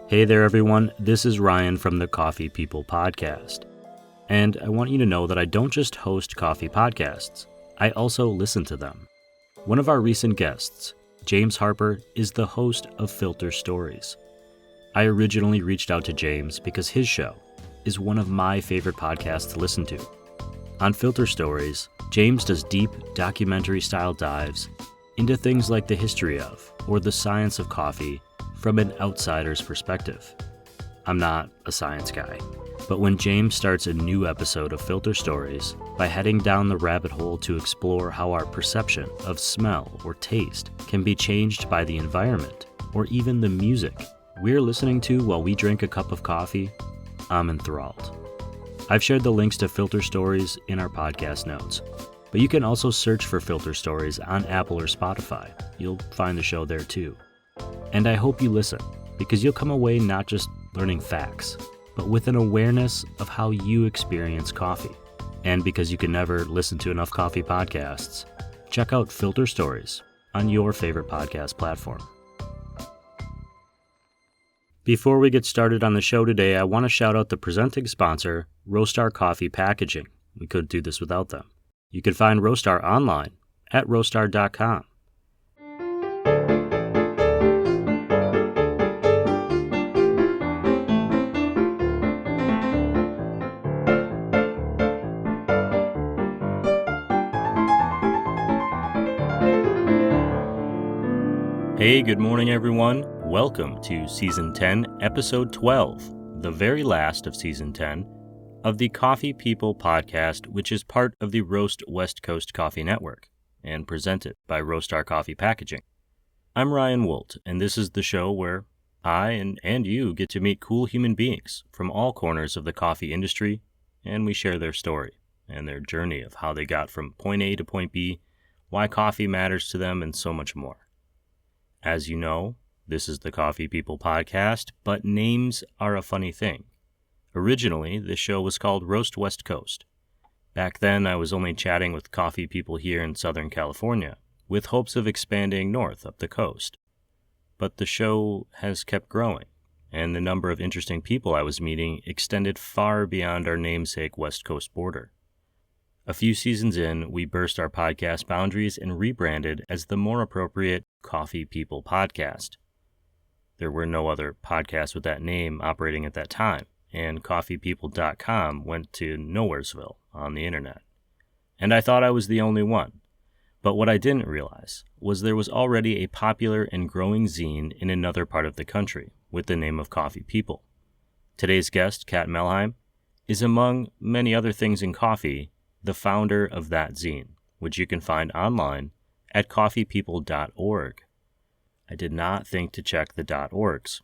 Hey there, everyone. This is Ryan from the Coffee People Podcast. And I want you to know that I don't just host coffee podcasts, I also listen to them. One of our recent guests, James Harper, is the host of Filter Stories. I originally reached out to James because his show is one of my favorite podcasts to listen to. On Filter Stories, James does deep documentary-style dives into things like the history of or the science of coffee from an outsider's perspective. I'm not a science guy, but when James starts a new episode of Filter Stories by heading down the rabbit hole to explore how our perception of smell or taste can be changed by the environment or even the music we're listening to while we drink a cup of coffee, I'm enthralled. I've shared the links to Filter Stories in our podcast notes, but you can also search for Filter Stories on Apple or Spotify. You'll find the show there too. And I hope you listen, because you'll come away not just learning facts, but with an awareness of how you experience coffee. And because you can never listen to enough coffee podcasts, check out Filter Stories on your favorite podcast platform. Before we get started on the show today, I want to shout out the presenting sponsor, Roastar Coffee Packaging. We couldn't do this without them. You can find Roastar online at roastar.com. Hey, good morning, everyone. Welcome to Season 10, Episode 12, the very last of Season 10 of the Coffee People podcast, which is part of the Roast West Coast Coffee Network and presented by Roastar Coffee Packaging. I'm Ryan Woldt, and this is the show where I and you get to meet cool human beings from all corners of the coffee industry, and we share their story and their journey of how they got from point A to point B, why coffee matters to them, and so much more. As you know, this is the Coffee People podcast, but names are a funny thing. Originally, this show was called Roast West Coast. Back then, I was only chatting with coffee people here in Southern California, with hopes of expanding north up the coast. But the show has kept growing, and the number of interesting people I was meeting extended far beyond our namesake West Coast border. A few seasons in, we burst our podcast boundaries and rebranded as the more appropriate Coffee People Podcast. There were no other podcasts with that name operating at that time, and coffeepeople.com went to nowheresville on the internet. And I thought I was the only one. But what I didn't realize was there was already a popular and growing zine in another part of the country with the name of Coffee People. Today's guest, Kat Melheim, is among many other things in coffee, the founder of that zine, which you can find online at coffeepeople.org. I did not think to check the .orgs.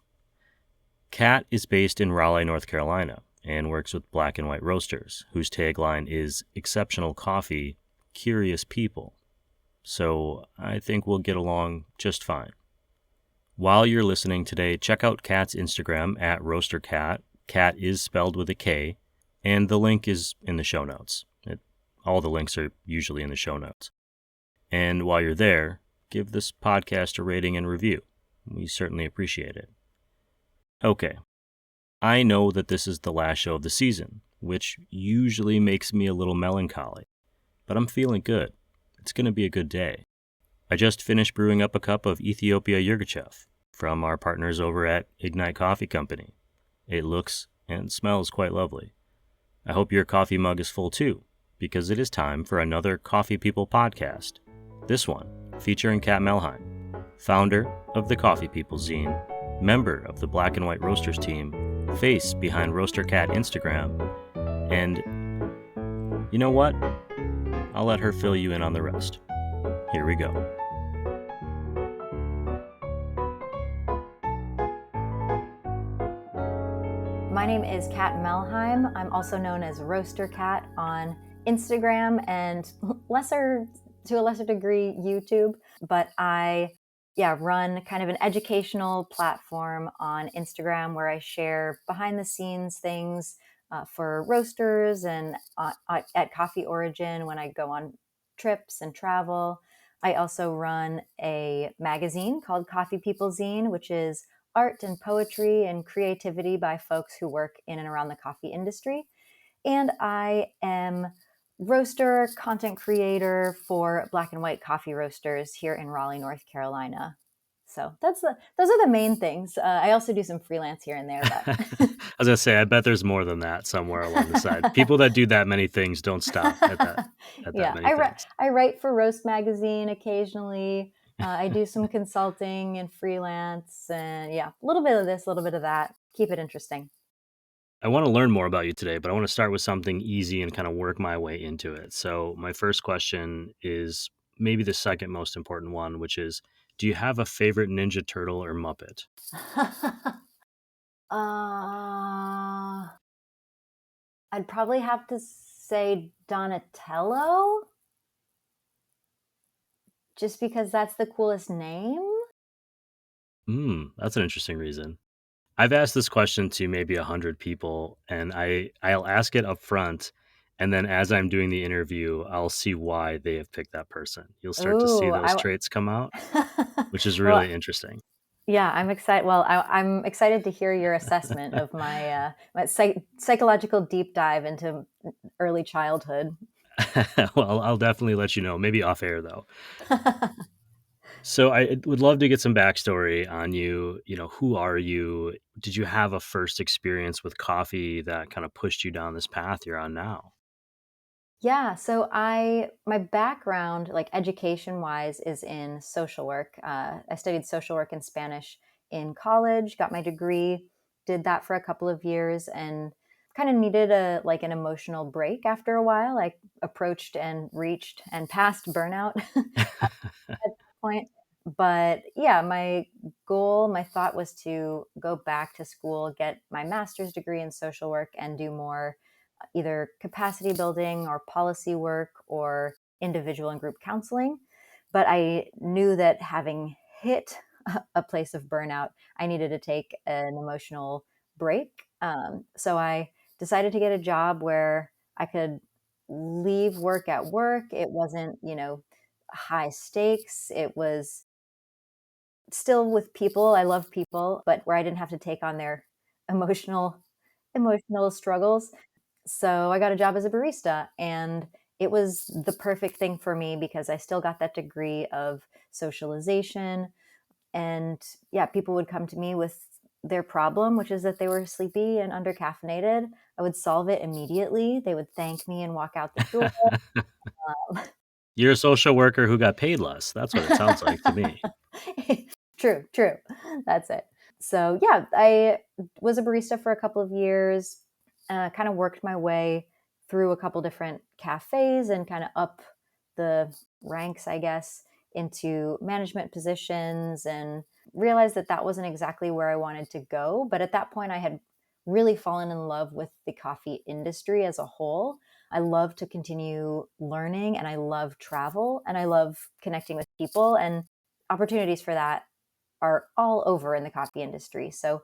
Kat is based in Raleigh, North Carolina, and works with Black and White Roasters, whose tagline is exceptional coffee, curious people. So I think we'll get along just fine. While you're listening today, check out Kat's Instagram at roastercat. Kat is spelled with a K, and the link is in the show notes. All the links are usually in the show notes. And while you're there, give this podcast a rating and review. We certainly appreciate it. Okay, I know that this is the last show of the season, which usually makes me a little melancholy, but I'm feeling good. It's going to be a good day. I just finished brewing up a cup of Ethiopia Yirgacheffe from our partners over at Ignite Coffee Company. It looks and smells quite lovely. I hope your coffee mug is full too, because it is time for another Coffee People podcast. This one featuring Kat Melheim, founder of the Coffee People zine, member of the Black and White Roasters team, face behind Roaster Cat Instagram, and you know what? I'll let her fill you in on the rest. Here we go. My name is Kat Melheim. I'm also known as Roaster Cat on Instagram and to a lesser degree YouTube, but I run kind of an educational platform on Instagram where I share behind the scenes things for roasters and at Coffee Origin when I go on trips and travel. I also run a magazine called Coffee People Zine, which is art and poetry and creativity by folks who work in and around the coffee industry. And I am roaster, content creator for Black and White Coffee Roasters here in Raleigh, North Carolina. So those are the main things. I also do some freelance here and there, but I was gonna say, I bet there's more than that somewhere along the side. People that do that many things don't stop at that yeah, many things. I write for Roast Magazine occasionally. I do some consulting and freelance, and yeah, a little bit of this, a little bit of that. Keep it interesting. I want to learn more about you today, but I want to start with something easy and kind of work my way into it. So, my first question is maybe the second most important one, which is, do you have a favorite Ninja Turtle or Muppet? uh, I'd probably have to say Donatello, just because that's the coolest name. That's an interesting reason. I've asked this question to maybe 100 people, and I'll ask it up front, and then as I'm doing the interview, I'll see why they have picked that person. You'll start to see Ooh, those traits come out, which is well, really interesting. yeah, I'm excited. Well, I'm excited to hear your assessment of my psychological deep dive into early childhood. Well, I'll definitely let you know, maybe off air though. So I would love to get some backstory on you. Who are you? Did you have a first experience with coffee that kind of pushed you down this path you're on now? Yeah, so my background, like education wise, is in social work. I studied social work and Spanish in college, got my degree, did that for a couple of years, and kind of needed an emotional break after a while. I approached and reached and passed burnout at that point. But yeah, my thought was to go back to school, get my master's degree in social work, and do more either capacity building or policy work or individual and group counseling. But I knew that having hit a place of burnout, I needed to take an emotional break. So I decided to get a job where I could leave work at work. It wasn't, high stakes. It was still with people. I love people, but where I didn't have to take on their emotional emotional struggles. So I got a job as a barista, and it was the perfect thing for me because I still got that degree of socialization. And yeah, people would come to me with their problem, which is that they were sleepy and undercaffeinated. I would solve it immediately. They would thank me and walk out the door. You're a social worker who got paid less. That's what it sounds like to me. True, true. That's it. So yeah, I was a barista for a couple of years, kind of worked my way through a couple different cafes and kind of up the ranks, I guess, into management positions, and realized that that wasn't exactly where I wanted to go. But at that point, I had really fallen in love with the coffee industry as a whole. I love to continue learning, and I love travel, and I love connecting with people, and opportunities for that are all over in the coffee industry. So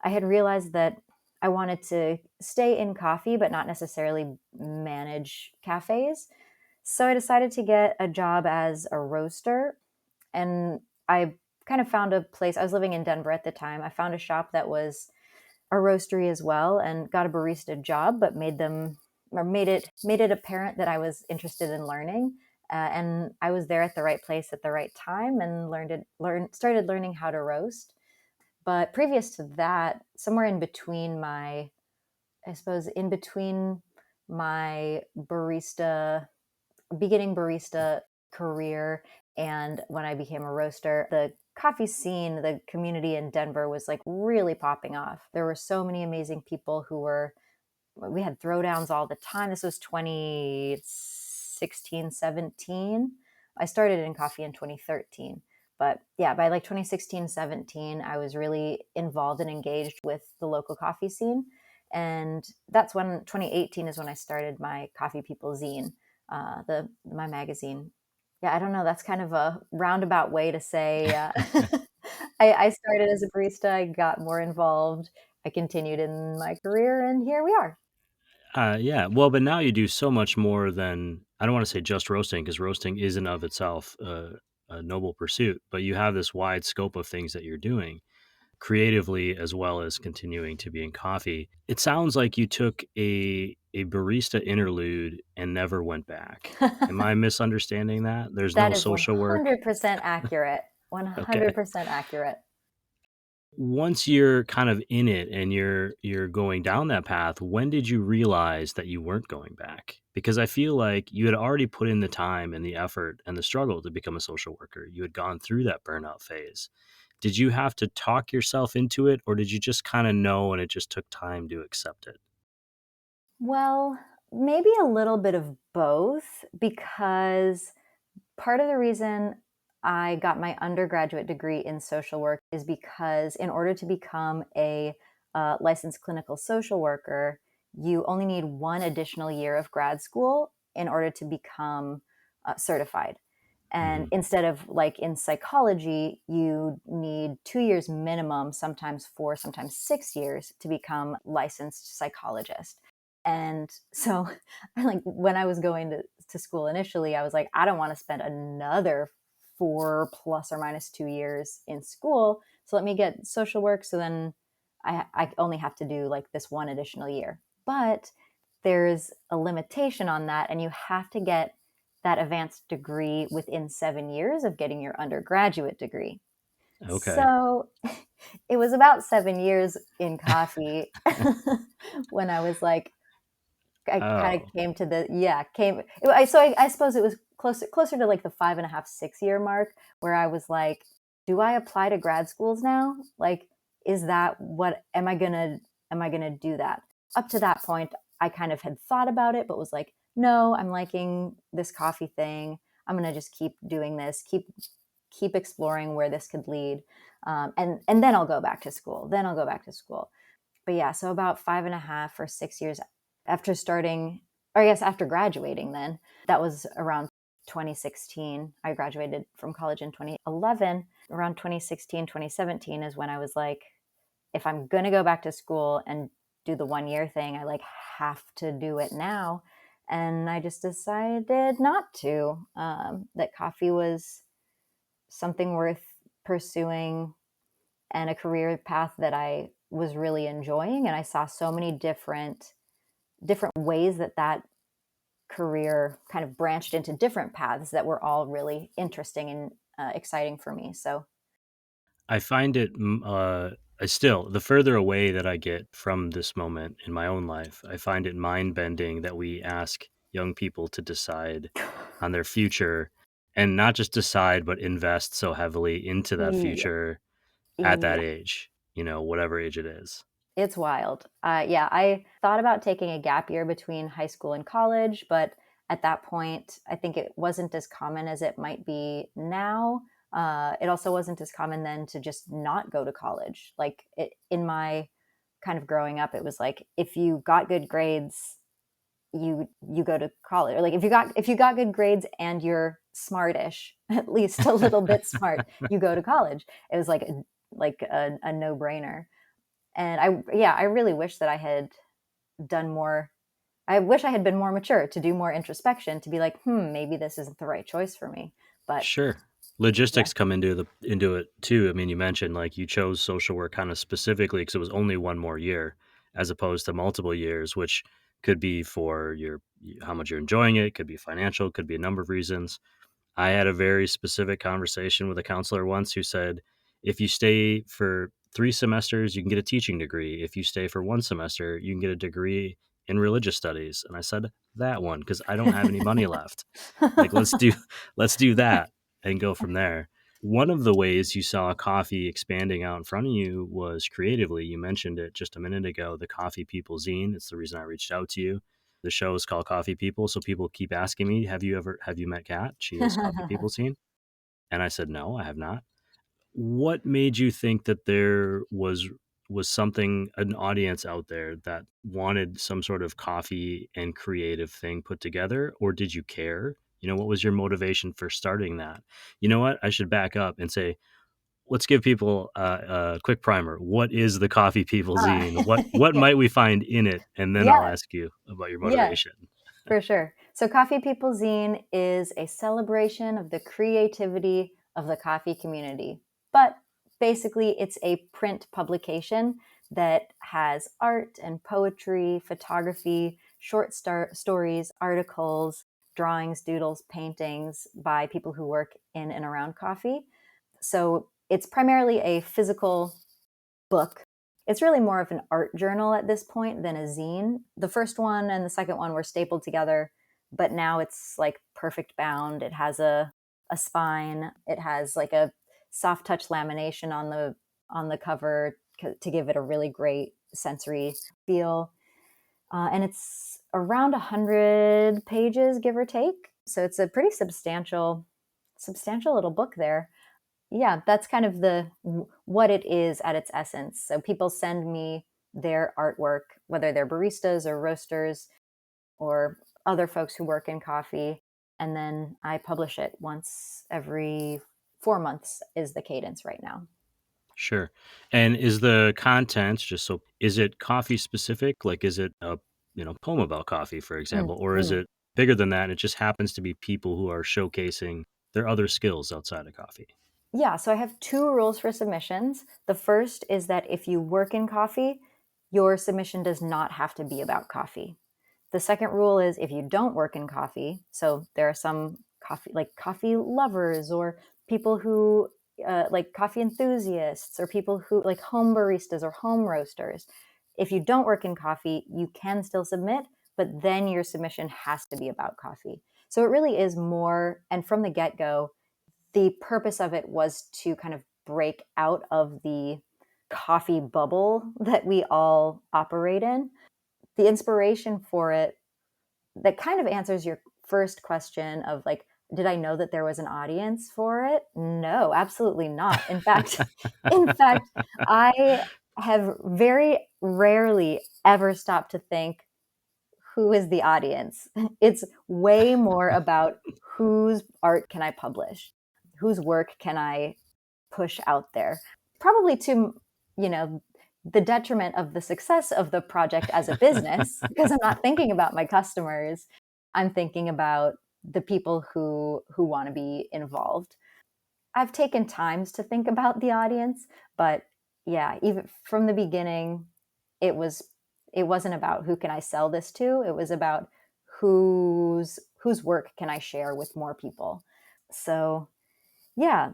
I had realized that I wanted to stay in coffee, but not necessarily manage cafes. So I decided to get a job as a roaster. And I kind of found a place. I was living in Denver at the time. I found a shop that was a roastery as well, and got a barista job, but made it apparent that I was interested in learning. And I was there at the right place at the right time, and started learning how to roast. But previous to that, somewhere in between I suppose, in between my beginning barista career and when I became a roaster, the coffee scene, the community in Denver was like really popping off. There were so many amazing people we had throwdowns all the time. This was 2016, 17. I started in coffee in 2013. But yeah, by like 2016, 17, I was really involved and engaged with the local coffee scene. And that's when 2018 is when I started my Coffee People zine, my magazine. Yeah, I don't know. That's kind of a roundabout way to say I started as a barista. I got more involved. I continued in my career, and here we are. Yeah. Well, but now you do so much more than, I don't want to say just roasting, because roasting is in of itself a noble pursuit, but you have this wide scope of things that you're doing. creatively as well as continuing to be in coffee. It sounds like you took a barista interlude and never went back. Am I misunderstanding that? There's That no is social work? 100% accurate. Okay. 100% accurate. Once you're kind of in it and you're going down that path, when did you realize that you weren't going back? Because I feel like you had already put in the time and the effort and the struggle to become a social worker. You had gone through that burnout phase. Did you have to talk yourself into it, or did you just kind of know and it just took time to accept it? Well, maybe a little bit of both, because part of the reason I got my undergraduate degree in social work is because in order to become a licensed clinical social worker, you only need one additional year of grad school in order to become certified. And Hmm. instead of like in psychology, you need 2 years minimum, sometimes 4, sometimes 6 years to become licensed psychologist. And so, like when I was going to school initially, I was like, I don't want to spend another 4 ± 2 years in school. So let me get social work. So then I only have to do like this one additional year. But there's a limitation on that, and you have to get that advanced degree within 7 years of getting your undergraduate degree. Okay. So it was about 7 years in coffee when I was like, I kind of Oh, came to the, yeah, came, I suppose it was closer to like the 5.5, 6 year mark where I was like, do I apply to grad schools now? Like, is that what, am I gonna do that? Up to that point, I kind of had thought about it, but was like, no, I'm liking this coffee thing. I'm gonna just keep doing this, keep exploring where this could lead. And then I'll go back to school. Then I'll go back to school. But yeah, so about 5.5 or 6 years after starting, or I guess after graduating, then that was around 2016. I graduated from college in 2011. Around 2016, 2017 is when I was like, if I'm going to go back to school and do the 1 year thing, I like have to do it now. And I just decided not to, that coffee was something worth pursuing and a career path that I was really enjoying. And I saw so many different ways that career kind of branched into different paths that were all really interesting and exciting for me. So I find it I still, the further away that I get from this moment in my own life, I find it mind bending that we ask young people to decide on their future and not just decide, but invest so heavily into that yeah, future at that yeah, age, whatever age it is. it's wild. Yeah, I thought about taking a gap year between high school and college, but at that point, I think it wasn't as common as it might be now. It also wasn't as common then to just not go to college. Like in my kind of growing up, it was like if you got good grades, you go to college. Or like if you got good grades and you're smartish, at least a little bit smart, you go to college. It was like a no brainer. And I really wish that I had done more. I wish I had been more mature to do more introspection, to be like, maybe this isn't the right choice for me. But Sure. yeah, Logistics come into it too. I mean, you mentioned like you chose social work kind of specifically because it was only one more year as opposed to multiple years, which could be for your how much you're enjoying it, could be financial, could be a number of reasons. I had a very specific conversation with a counselor once who said, if you stay for 3 semesters, you can get a teaching degree. If you stay for 1 semester, you can get a degree in religious studies. And I said, that one, because I don't have any money left. Like, let's do that and go from there. One of the ways you saw coffee expanding out in front of you was creatively. You mentioned it just a minute ago, the Coffee People Zine. It's the reason I reached out to you. The show is called Coffee People, so people keep asking me, have you met Kat? She is Coffee People Scene. And I said, no, I have not. What made you think that there was something, an audience out there that wanted some sort of coffee and creative thing put together, or did you care? What was your motivation for starting that? You know what? I should back up and say, let's give people a quick primer. What is the Coffee People Zine? What yeah, might we find in it? And then I'll yeah, ask you about your yeah. motivation. For sure. So, Coffee People Zine is a celebration of the creativity of the coffee community, but basically it's a print publication that has art and poetry, photography, short stories, articles, drawings, doodles, paintings by people who work in and around coffee. So it's primarily a physical book. It's really more of an art journal at this point than a zine. The first one and the second one were stapled together, but now it's like perfect bound. It has a spine. It has like a soft touch lamination on the cover to give it a really great sensory feel. And it's around 100 pages, give or take. So it's a pretty substantial little book there. Yeah, that's kind of the what it is at its essence. So people send me their artwork, whether they're baristas or roasters or other folks who work in coffee, and then I publish it once every 4 months is the cadence right now. Sure. And is the content is it coffee specific? Like, is it a poem about coffee, for example, or is Mm-hmm. it bigger than that? And it just happens to be people who are showcasing their other skills outside of coffee. Yeah, so I have two rules for submissions. The first is that if you work in coffee, your submission does not have to be about coffee. The second rule is if you don't work in coffee, so there are some coffee lovers or people who like coffee enthusiasts or people who like home baristas or home roasters. If you don't work in coffee, you can still submit, but then your submission has to be about coffee. So it really is more, and from the get go, the purpose of it was to kind of break out of the coffee bubble that we all operate in. The inspiration for it that kind of answers your first question of like, did I know that there was an audience for it? No, absolutely not. In fact, I have very rarely ever stopped to think, who is the audience? It's way more about whose art can I publish? Whose work can I push out there? Probably to, you know, the detriment of the success of the project as a business, because I'm not thinking about my customers. I'm thinking about the people who want to be involved. I've taken times to think about the audience, but yeah, even from the beginning, it was it wasn't about who can I sell this to. It was about whose work can I share with more people. So yeah,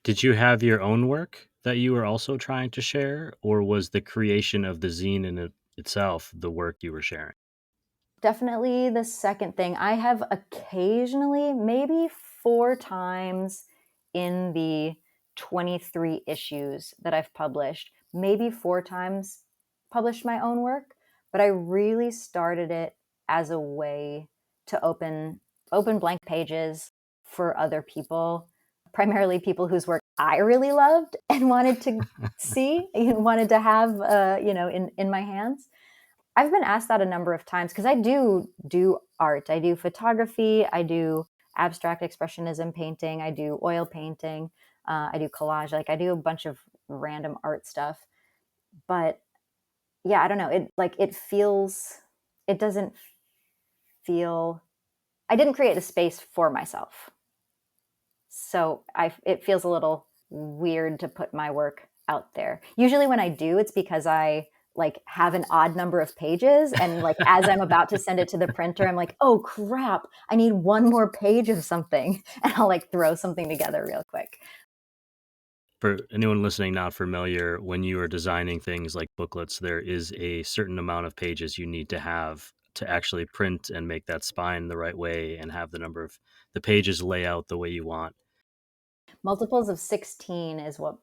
Did you have your own work that you were also trying to share, or was the creation of the zine itself the work you were sharing? definitely the second thing. I have occasionally, maybe four times in the 23 issues that I've published, maybe four times published my own work, but I really started it as a way to open blank pages for other people, primarily people whose work I really loved and wanted to see, wanted to have, in my hands. I've been asked that a number of times because I do art. I do photography. I do abstract expressionism painting. I do oil painting. I do collage. Like I do a bunch of random art stuff. But yeah, I don't know. It doesn't feel. I didn't create a space for myself, so it feels a little weird to put my work out there. Usually when I do, it's because I like have an odd number of pages and like as I'm about to send it to the printer, I'm like, oh crap, I need one more page of something, and I'll like throw something together real quick. For anyone listening not familiar, when you are designing things like booklets, there is a certain amount of pages you need to have to actually print and make that spine the right way and have the number of the pages lay out the way you want. Multiples of 16 is what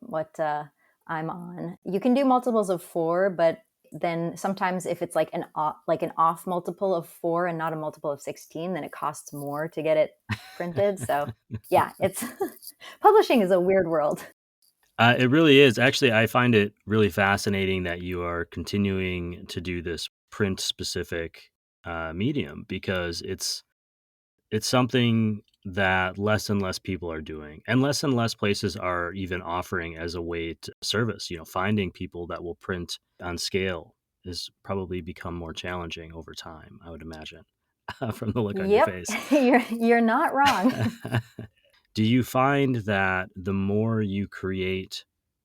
I'm on. You can do multiples of 4, but then sometimes if it's like an off multiple of 4 and not a multiple of 16, then it costs more to get it printed. So yeah, it's publishing is a weird world. It really is. Actually, I find it really fascinating that you are continuing to do this print specific medium because it's something that less and less people are doing, and less places are even offering as a way to service. Finding people that will print on scale has probably become more challenging over time, I would imagine, from the look on your Yep, face. you're not wrong. Do you find that the more you create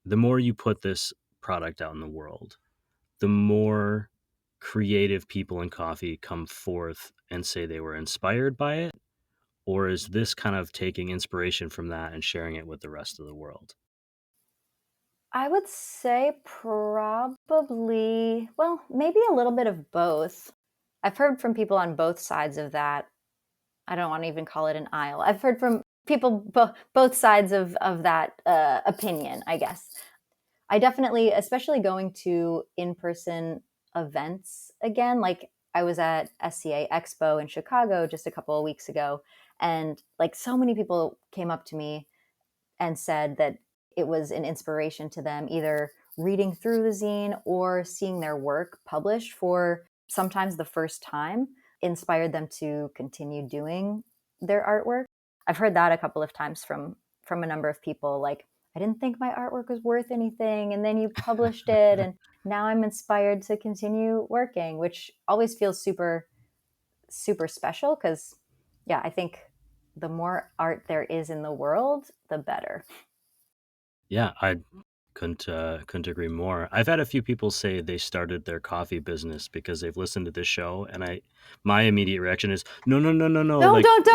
the more you put this product out in the world, the more creative people in coffee come forth and say they were inspired by it? Or is this kind of taking inspiration from that and sharing it with the rest of the world? I would say probably, well, maybe a little bit of both. I've heard from people on both sides of that. I don't want to even call it an aisle. I've heard from people both sides of that opinion, I guess. I definitely, especially going to in-person events again, like I was at SCA Expo in Chicago just a couple of weeks ago, and like so many people came up to me and said that it was an inspiration to them, either reading through the zine or seeing their work published for sometimes the first time, inspired them to continue doing their artwork. I've heard that a couple of times from a number of people, like, I didn't think my artwork was worth anything, and then you published it, and now I'm inspired to continue working, which always feels super super special because, yeah, I think the more art there is in the world, the better. Yeah, I couldn't agree more. I've had a few people say they started their coffee business because they've listened to this show, and my immediate reaction is no, no, no, no, no. No, Like, don't.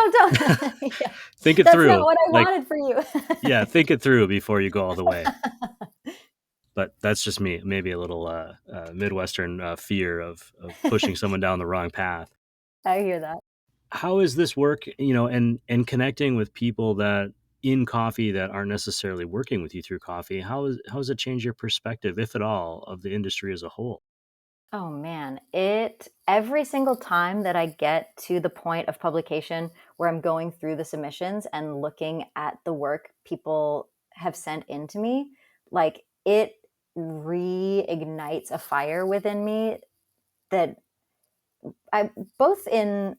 Yeah. think it That's not through. what I Like, wanted for you. yeah, think it through before you go all the way. But that's just me. Maybe a little Midwestern fear of pushing someone down the wrong path. I hear that. How is this work, and connecting with people that in coffee that aren't necessarily working with you through coffee? How has it changed your perspective, if at all, of the industry as a whole? Oh man, it every single time that I get to the point of publication where I'm going through the submissions and looking at the work people have sent in to me, like it reignites a fire within me that I both in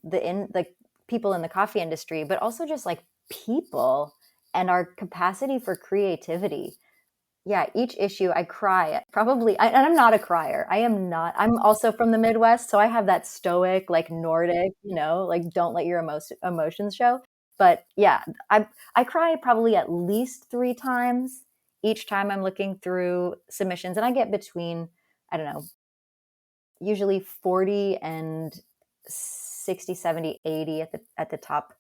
like people in the coffee industry, but also just like people and our capacity for creativity. Yeah, each issue I cry probably, and I'm not a crier. I am not. I'm also from the Midwest, so I have that stoic, like Nordic, like don't let your emotions show. But yeah, I cry probably at least 3 times each time I'm looking through submissions, and I get between, I don't know, usually 40 and 60, 70, 80 at the top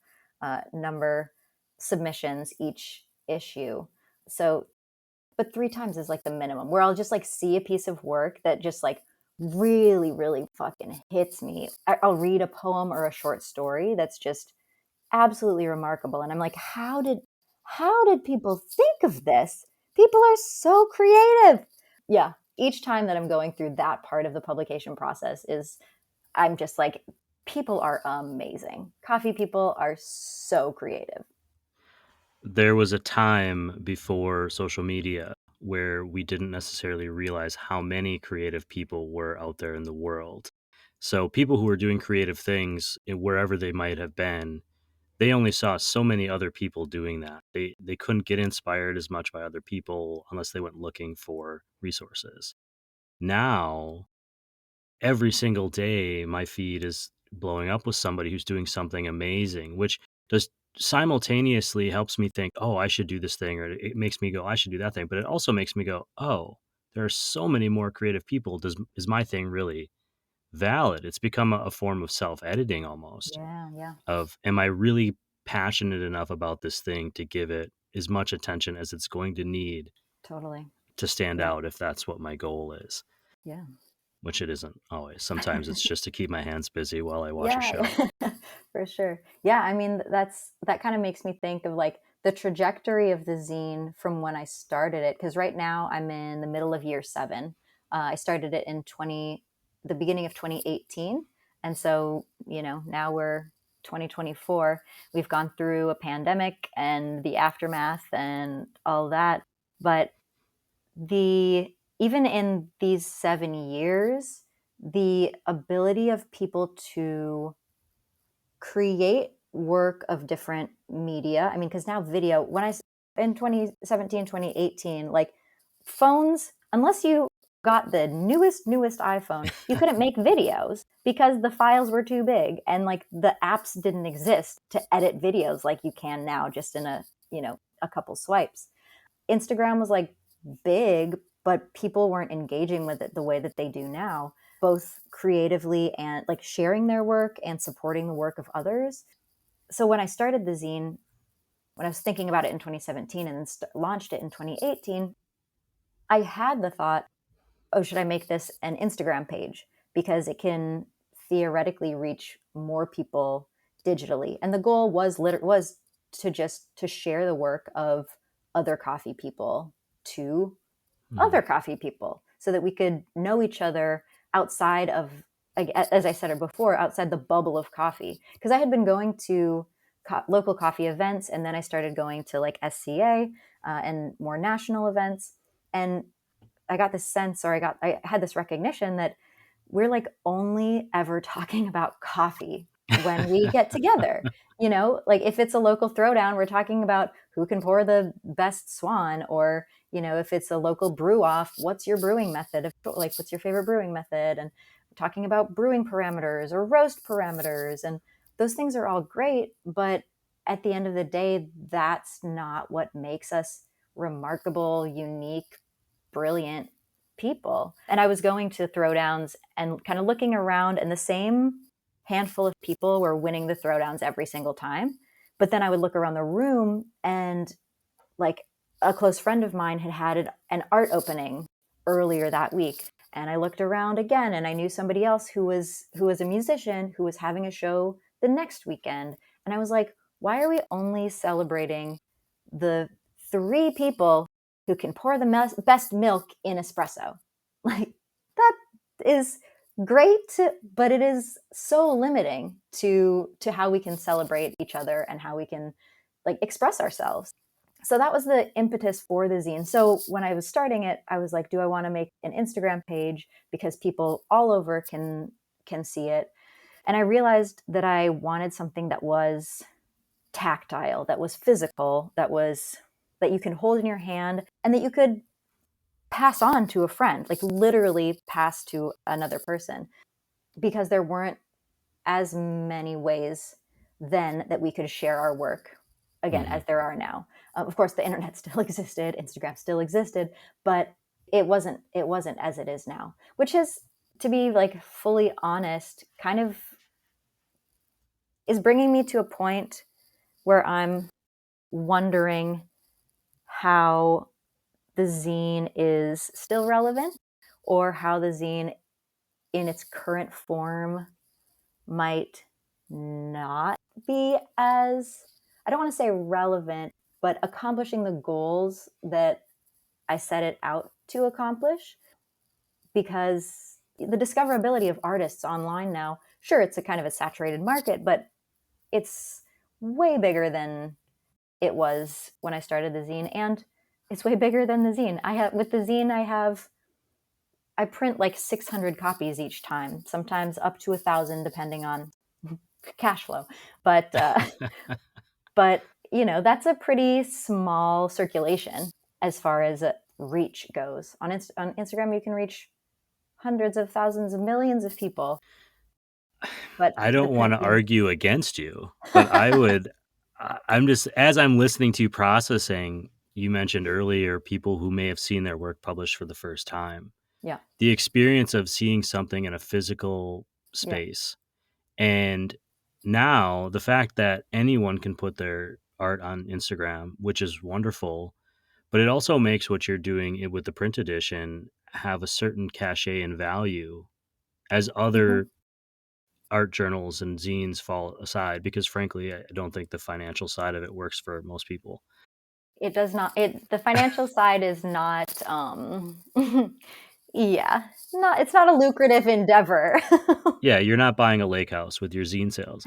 number submissions each issue. So, but 3 times is like the minimum, where I'll just like see a piece of work that just like really, really fucking hits me. I'll read a poem or a short story that's just absolutely remarkable, and I'm like, how did people think of this? People are so creative. Yeah, each time that I'm going through that part of the publication process is, I'm just like, people are amazing. Coffee people are so creative. There was a time before social media where we didn't necessarily realize how many creative people were out there in the world. So people who were doing creative things wherever they might have been, they only saw so many other people doing that. They couldn't get inspired as much by other people unless they went looking for resources. Now, every single day, my feed is blowing up with somebody who's doing something amazing, which just simultaneously helps me think, oh, I should do this thing, or it makes me go, I should do that thing. But it also makes me go, oh, there are so many more creative people. Is my thing really valid? It's become a form of self-editing almost. Yeah, yeah, Of, am I really passionate enough about this thing to give it as much attention as it's going to need totally. to stand Yeah, out if that's what my goal is, yeah. which it isn't always. Sometimes it's just to keep my hands busy while I watch a Yeah, show. for sure. Yeah, I mean, that kind of makes me think of like the trajectory of the zine from when I started it. Because right now I'm in the middle of year 7. I started it in the beginning of 2018, and so now we're 2024. We've gone through a pandemic and the aftermath and all that, but the even in these 7 years, the ability of people to create work of different media. I mean, because now video, in 2017, 2018, like phones, unless you got the newest iPhone, you couldn't make videos because the files were too big, and like the apps didn't exist to edit videos like you can now, just in a couple swipes. Instagram was like big, but people weren't engaging with it the way that they do now, both creatively and like sharing their work and supporting the work of others. So when I started the zine, when I was thinking about it in 2017 and then launched it in 2018, I had the thought, oh, should I make this an Instagram page? Because it can theoretically reach more people digitally. And the goal was to share the work of other coffee people to other coffee people so that we could know each other outside of, as I said before, outside the bubble of coffee. Because I had been going to local coffee events, and then I started going to like SCA and more national events. And I got this sense, or I had this recognition that we're like only ever talking about coffee when we get together. You know, like if it's a local throwdown, we're talking about who can pour the best swan, or, you know, if it's a local brew off, what's your brewing method? Like, what's your favorite brewing method? And we're talking about brewing parameters or roast parameters. And those things are all great. But at the end of the day, that's not what makes us remarkable, unique, brilliant people. And I was going to throwdowns and kind of looking around, and the same handful of people were winning the throwdowns every single time. But then I would look around the room, and like a close friend of mine had an art opening earlier that week. And I looked around again, and I knew somebody else who was a musician who was having a show the next weekend. And I was like, why are we only celebrating the 3 people who can pour the best milk in espresso? Like, that is great, but it is so limiting to how we can celebrate each other and how we can like express ourselves. So that was the impetus for the zine. So when I was starting it, I was like, do I want to make an Instagram page because people all over can see it? And I realized that I wanted something that was tactile, that was physical, that you can hold in your hand and that you could pass on to a friend, like literally pass to another person, because there weren't as many ways then that we could share our work again as there are now. Of course, the internet still existed, Instagram still existed, but it wasn't as it is now, which is, to be like fully honest, kind of is bringing me to a point where I'm wondering how the zine is still relevant, or how the zine in its current form might not be as, I don't want to say relevant, but accomplishing the goals that I set it out to accomplish. Because the discoverability of artists online now, sure, it's a kind of a saturated market, but it's way bigger than it was when I started the zine, and it's way bigger than the zine. With the zine, I print like 600 copies each time, sometimes up to 1,000, depending on cash flow. But but you know, that's a pretty small circulation as far as reach goes. On Instagram, you can reach hundreds of thousands of millions of people. But I the don't want to printing, argue against you, but I'm just, as I'm listening to you processing, you mentioned earlier people who may have seen their work published for the first time. yeah, The experience of seeing something in a physical yeah, space. And now the fact that anyone can put their art on Instagram, which is wonderful, but it also makes what you're doing with the print edition have a certain cachet and value as mm-hmm. other art journals and zines fall aside, because frankly, I don't think the financial side of it works for most people. It does not. The financial side is not. Yeah, not. It's not a lucrative endeavor. Yeah, you're not buying a lake house with your zine sales.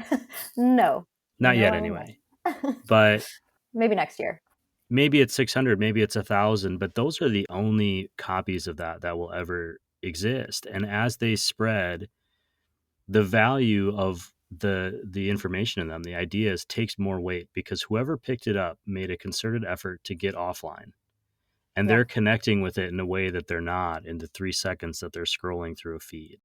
No, Not no, yet I will anyway. not. But Maybe next year. maybe it's 600, maybe it's 1,000, but those are the only copies of that will ever exist. And as they spread, the value of the information in them, the ideas, takes more weight because whoever picked it up made a concerted effort to get offline. And Yeah, they're connecting with it in a way that they're not in the 3 seconds that they're scrolling through a feed.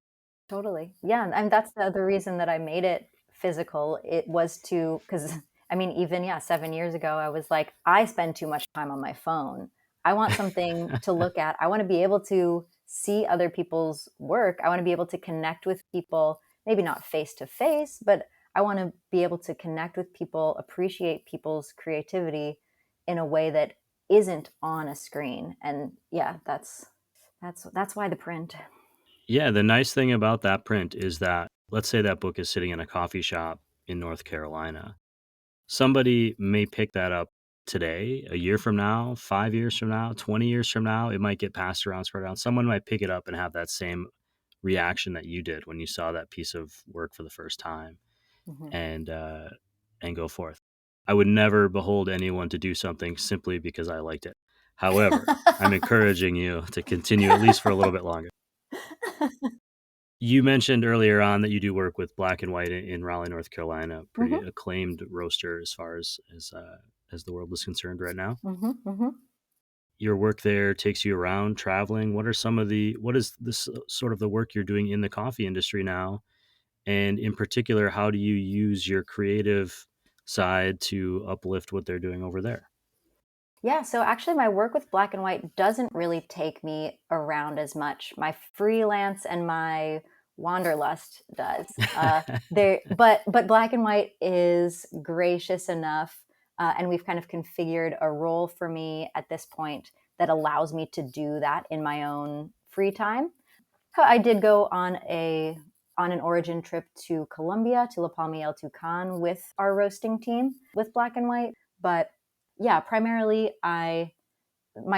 totally. Yeah, and that's the other reason that I made it physical. It was to, because I mean, even, yeah, 7 years ago, I was like, I spend too much time on my phone. I want something to look at. I want to be able to see other people's work. I want to be able to connect with people, maybe not face to face, but I want to be able to connect with people, appreciate people's creativity in a way that isn't on a screen. And yeah, that's why the print. Yeah, the nice thing about that print is that, let's say that book is sitting in a coffee shop in North Carolina. Somebody may pick that up today, a year from now, 5 years from now, 20 years from now. It might get passed around, spread around. Someone might pick it up and have that same reaction that you did when you saw that piece of work for the first time, Mm-hmm. and go forth. I would never behold anyone to do something simply because I liked it. However, I'm encouraging you to continue at least for a little bit longer. You mentioned earlier on that you do work with Black and White in Raleigh, North Carolina, pretty Mm-hmm. acclaimed roaster as far as the world is concerned right now. Mm-hmm. Mm-hmm. Your work there takes you around traveling. What is this sort of the work you're doing in the coffee industry now? And in particular, how do you use your creative side to uplift what they're doing over there? Yeah, so actually, my work with Black and White doesn't really take me around as much. My freelance and my wanderlust does. But Black and White is gracious enough, and we've kind of configured a role for me at this point that allows me to do that in my own free time. I did go on an origin trip to Colombia, to La Palma y El Tucán with our roasting team with Black and White. But yeah, primarily my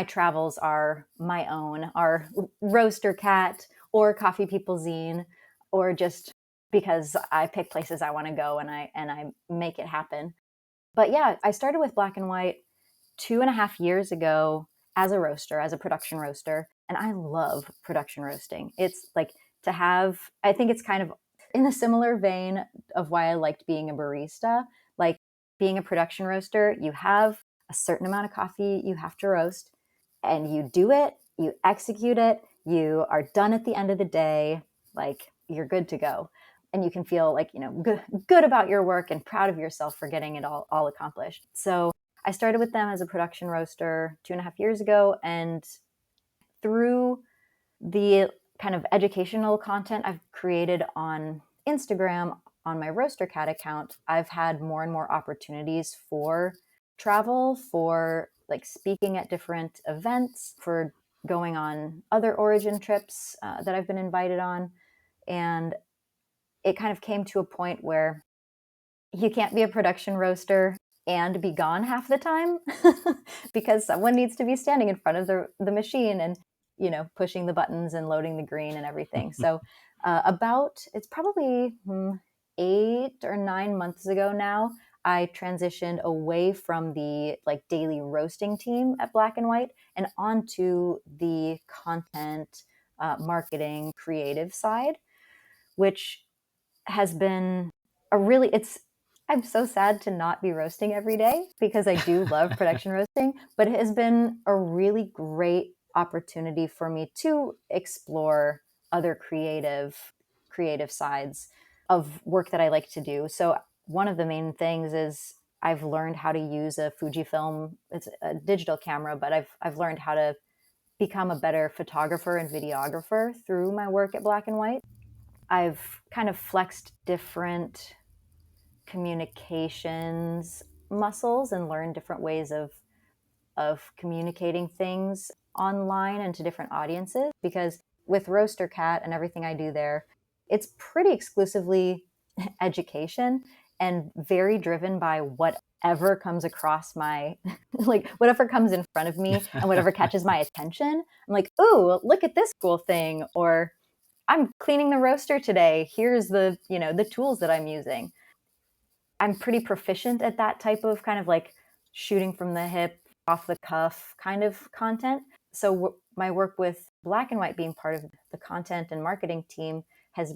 travels are my own, are Roaster Cat or Coffee People Zine, or just because I pick places I want to go and I make it happen. But yeah, I started with Black and White 2.5 years ago as a roaster, as a production roaster. And I love production roasting. It's like to have, I think it's kind of in a similar vein of why I liked being a barista. Like being a production roaster, you have a certain amount of coffee you have to roast, and you do it, you execute it, you are done at the end of the day, like you're good to go. And you can feel like, good about your work and proud of yourself for getting it all accomplished. So I started with them as a production roaster 2.5 years ago. And through the kind of educational content I've created on Instagram, on my Roaster Cat account, I've had more and more opportunities for travel, for like speaking at different events, for going on other origin trips that I've been invited on. And it kind of came to a point where you can't be a production roaster and be gone half the time because someone needs to be standing in front of the machine and pushing the buttons and loading the green and everything. So it's probably 8 or 9 months ago now, I transitioned away from the like daily roasting team at Black and White and onto the content, marketing, creative side, which has been it's I'm so sad to not be roasting every day because I do love production roasting, but it has been a really great opportunity for me to explore other creative sides of work that I like to do. So one of the main things is I've learned how to use a Fujifilm. It's a digital camera, but I've learned how to become a better photographer and videographer through my work at Black and White. I've kind of flexed different communications muscles and learned different ways of communicating things online and to different audiences, because with Roaster Cat and everything I do there, it's pretty exclusively education and very driven by whatever comes across my like whatever comes in front of me and whatever catches my attention. I'm like, "Ooh, look at this cool thing," or "I'm cleaning the roaster today. Here's the tools that I'm using." I'm pretty proficient at that type of kind of like shooting from the hip, off the cuff kind of content. So my work with Black and White being part of the content and marketing team has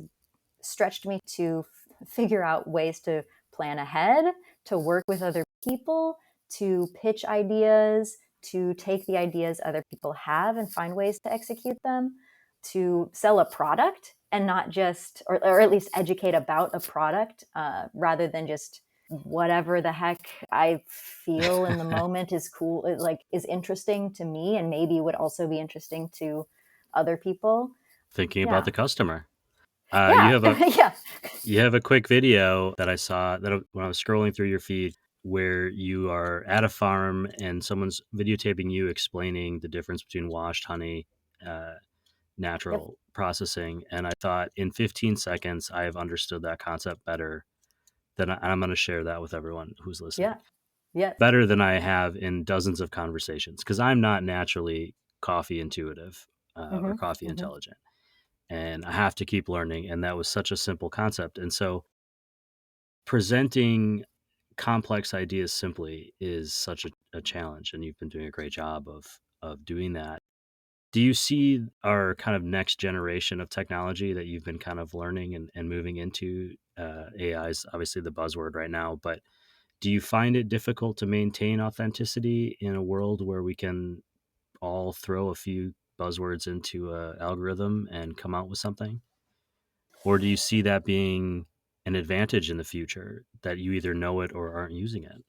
stretched me to figure out ways to plan ahead, to work with other people, to pitch ideas, to take the ideas other people have and find ways to execute them, to sell a product and not just, or at least educate about a product rather than just whatever the heck I feel in the moment is cool, like is interesting to me, and maybe would also be interesting to other people. Thinking about Yeah. the customer. Yeah. Yeah. You have a quick video that I saw that when I was scrolling through your feed where you are at a farm and someone's videotaping you explaining the difference between washed honey, uh, Yep. natural processing. And I thought in 15 seconds, I have understood that concept better than I'm going to share that with everyone who's listening. Yeah. Yes. Better than I have in dozens of conversations because I'm not naturally coffee intuitive or Mm-hmm. coffee Mm-hmm. intelligent. And I have to keep learning. And that was such a simple concept. And so presenting complex ideas simply is such a challenge. And you've been doing a great job of doing that. Do you see our kind of next generation of technology that you've been kind of learning and moving into? AI is obviously the buzzword right now, but do you find it difficult to maintain authenticity in a world where we can all throw a few buzzwords into a algorithm and come out with something? Or do you see that being an advantage in the future that you either know it or aren't using it?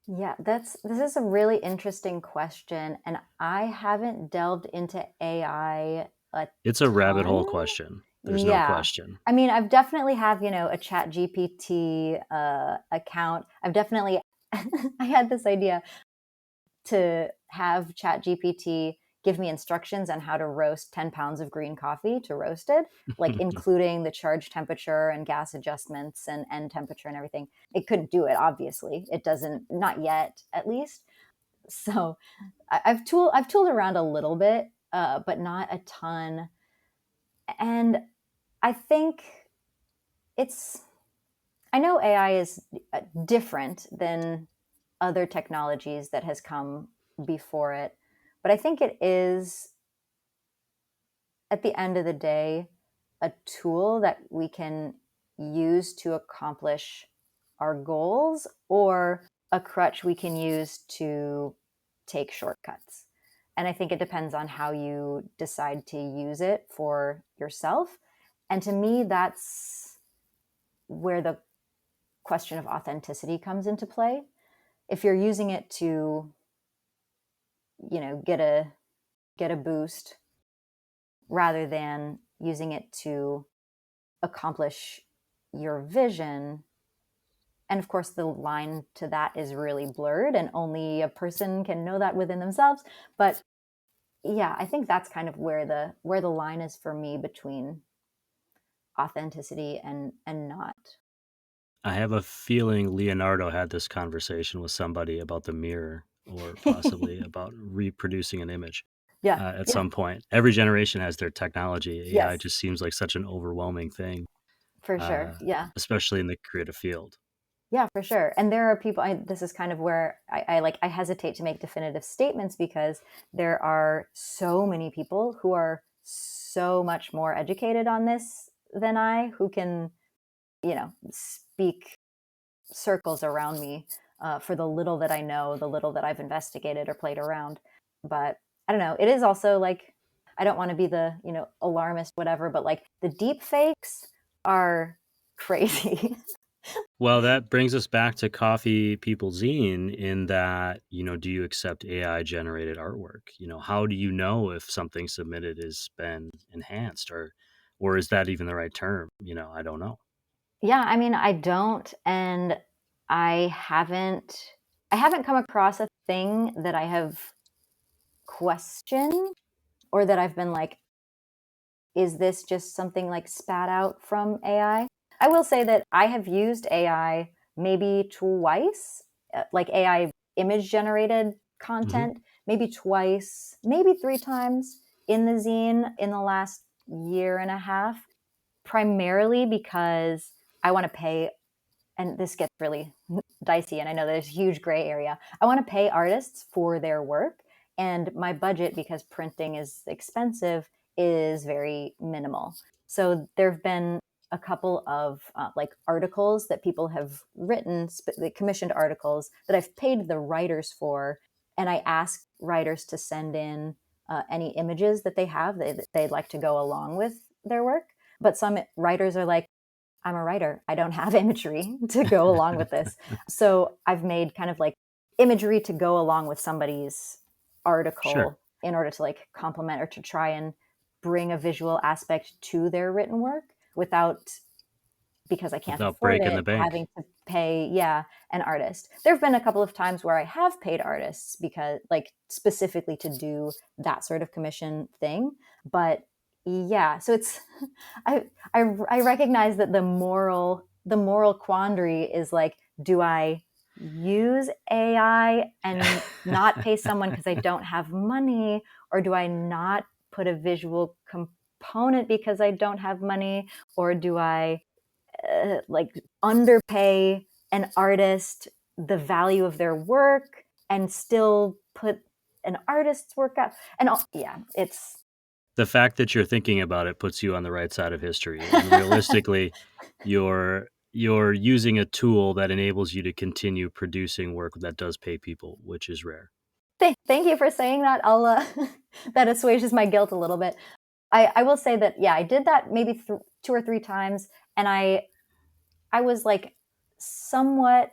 Yeah, this is a really interesting question, and I haven't delved into AI a It's a rabbit hole ton. question. There's no Yeah. question. I mean, I've definitely have, a chat GPT account. I've definitely I had this idea to have chat GPT give me instructions on how to roast 10 pounds of green coffee to roasted, like including the charge temperature and gas adjustments and end temperature and everything. It couldn't do it, obviously. It doesn't, not yet, at least. So I've tooled around a little bit, but not a ton. And I think it's, I know AI is different than other technologies that has come before it, but I think it is, at the end of the day, a tool that we can use to accomplish our goals, or a crutch we can use to take shortcuts. And I think it depends on how you decide to use it for yourself. And to me, that's where the question of authenticity comes into play. If you're using it to, get a boost rather than using it to accomplish your vision, and of course the line to that is really blurred and only a person can know that within themselves, but yeah, I think that's kind of where the line is for me between authenticity and not. I have a feeling Leonardo had this conversation with somebody about the mirror or possibly about reproducing an image Yeah. at Yeah. some point. Every generation has their technology. AI Yes, just seems like such an overwhelming thing, for uh, sure. Yeah. especially in the creative field. Yeah, for sure. And there are people, this is kind of where I hesitate to make definitive statements, because there are so many people who are so much more educated on this than I, who can, speak circles around me for the little that I know, the little that I've investigated or played around. But I don't know. It is also like, I don't want to be the, alarmist, whatever, but like the deep fakes are crazy. Well, that brings us back to Coffee People Zine in that, do you accept AI generated artwork? How do you know if something submitted has been enhanced or is that even the right term? I don't know. Yeah, I mean, I don't, and I haven't I haven't come across a thing that I have questioned, or that I've been like, is this just something like spat out from AI? I will say that I have used AI maybe twice, like AI image generated Hmm. content, maybe twice, maybe three times in the zine in the last year and a half, primarily because I want to pay, and this gets really dicey, and I know there's a huge gray area. I want to pay artists for their work, and my budget, because printing is expensive, is very minimal. So there've been a couple of like articles that people have written, commissioned articles that I've paid the writers for, and I ask writers to send in any images that they have that they'd like to go along with their work. But some writers are like, I'm a writer. I don't have imagery to go along with this. So I've made kind of like imagery to go along with somebody's Sure. article in order to like complement or to try and bring a visual aspect to their written work without, because I can't Without afford breaking the it, bank. having to pay, an artist. There have been a couple of times where I have paid artists because, like, specifically to do that sort of commission thing. But yeah, so it's, I recognize that the moral quandary is like, do I use AI and not pay someone because I don't have money, or do I not put a visual component because I don't have money, or do I like underpay an artist the value of their work and still put an artist's work up? And yeah, it's The fact that you're thinking about it puts you on the right side of history. And realistically, you're using a tool that enables you to continue producing work that does pay people, which is rare. thank you for saying that. I'll that assuages my guilt a little bit. I will say that, yeah, I did that maybe 2 or 3 times, and I was like somewhat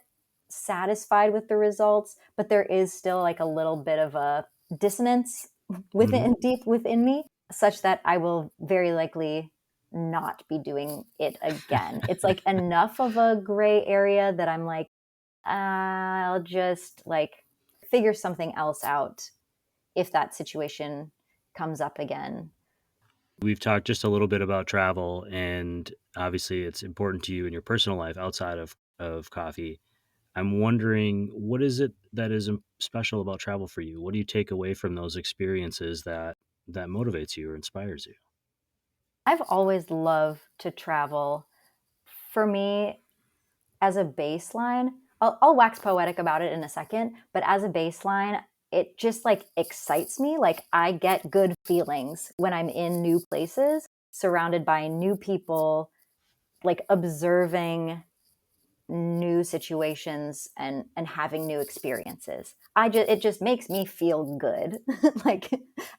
satisfied with the results, but there is still like a little bit of a dissonance Mhm. deep within me, such that I will very likely not be doing it again. It's like enough of a gray area that I'm like, I'll just like figure something else out if that situation comes up again. We've talked just a little bit about travel, and obviously it's important to you in your personal life outside of coffee. I'm wondering, what is it that is special about travel for you? What do you take away from those experiences that motivates you or inspires you? I've always loved to travel. For me, as a baseline, I'll wax poetic about it in a second, but as a baseline, it just like excites me. Like I get good feelings when I'm in new places, surrounded by new people, like observing new situations and having new experiences. It just makes me feel good, like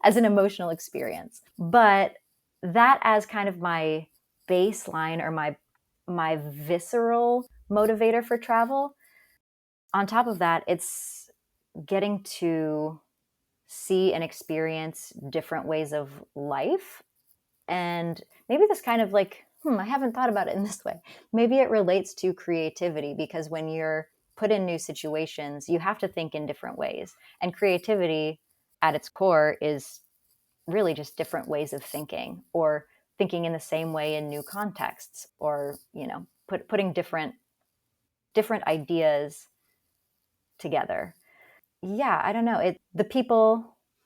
as an emotional experience. But that as kind of my baseline or my visceral motivator for travel. On top of that, it's getting to see and experience different ways of life. And maybe this kind of like, I haven't thought about it in this way. Maybe it relates to creativity, because when you're put in new situations, you have to think in different ways. And creativity at its core is really just different ways of thinking, or thinking in the same way in new contexts, or, putting different ideas together. Yeah, I don't know.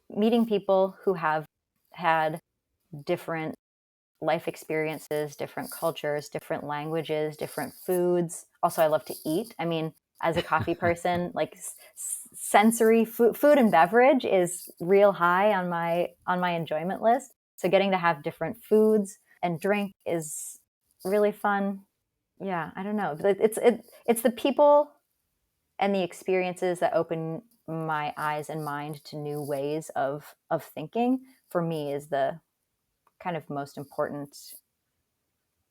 Meeting people who have had different life experiences, different cultures, different languages, different foods. Also, I love to eat. I mean, as a coffee person, like sensory food and beverage is real high on my enjoyment list. So getting to have different foods and drink is really fun. Yeah, I don't know. It's the people and the experiences that open my eyes and mind to new ways of thinking, for me, is the kind of most important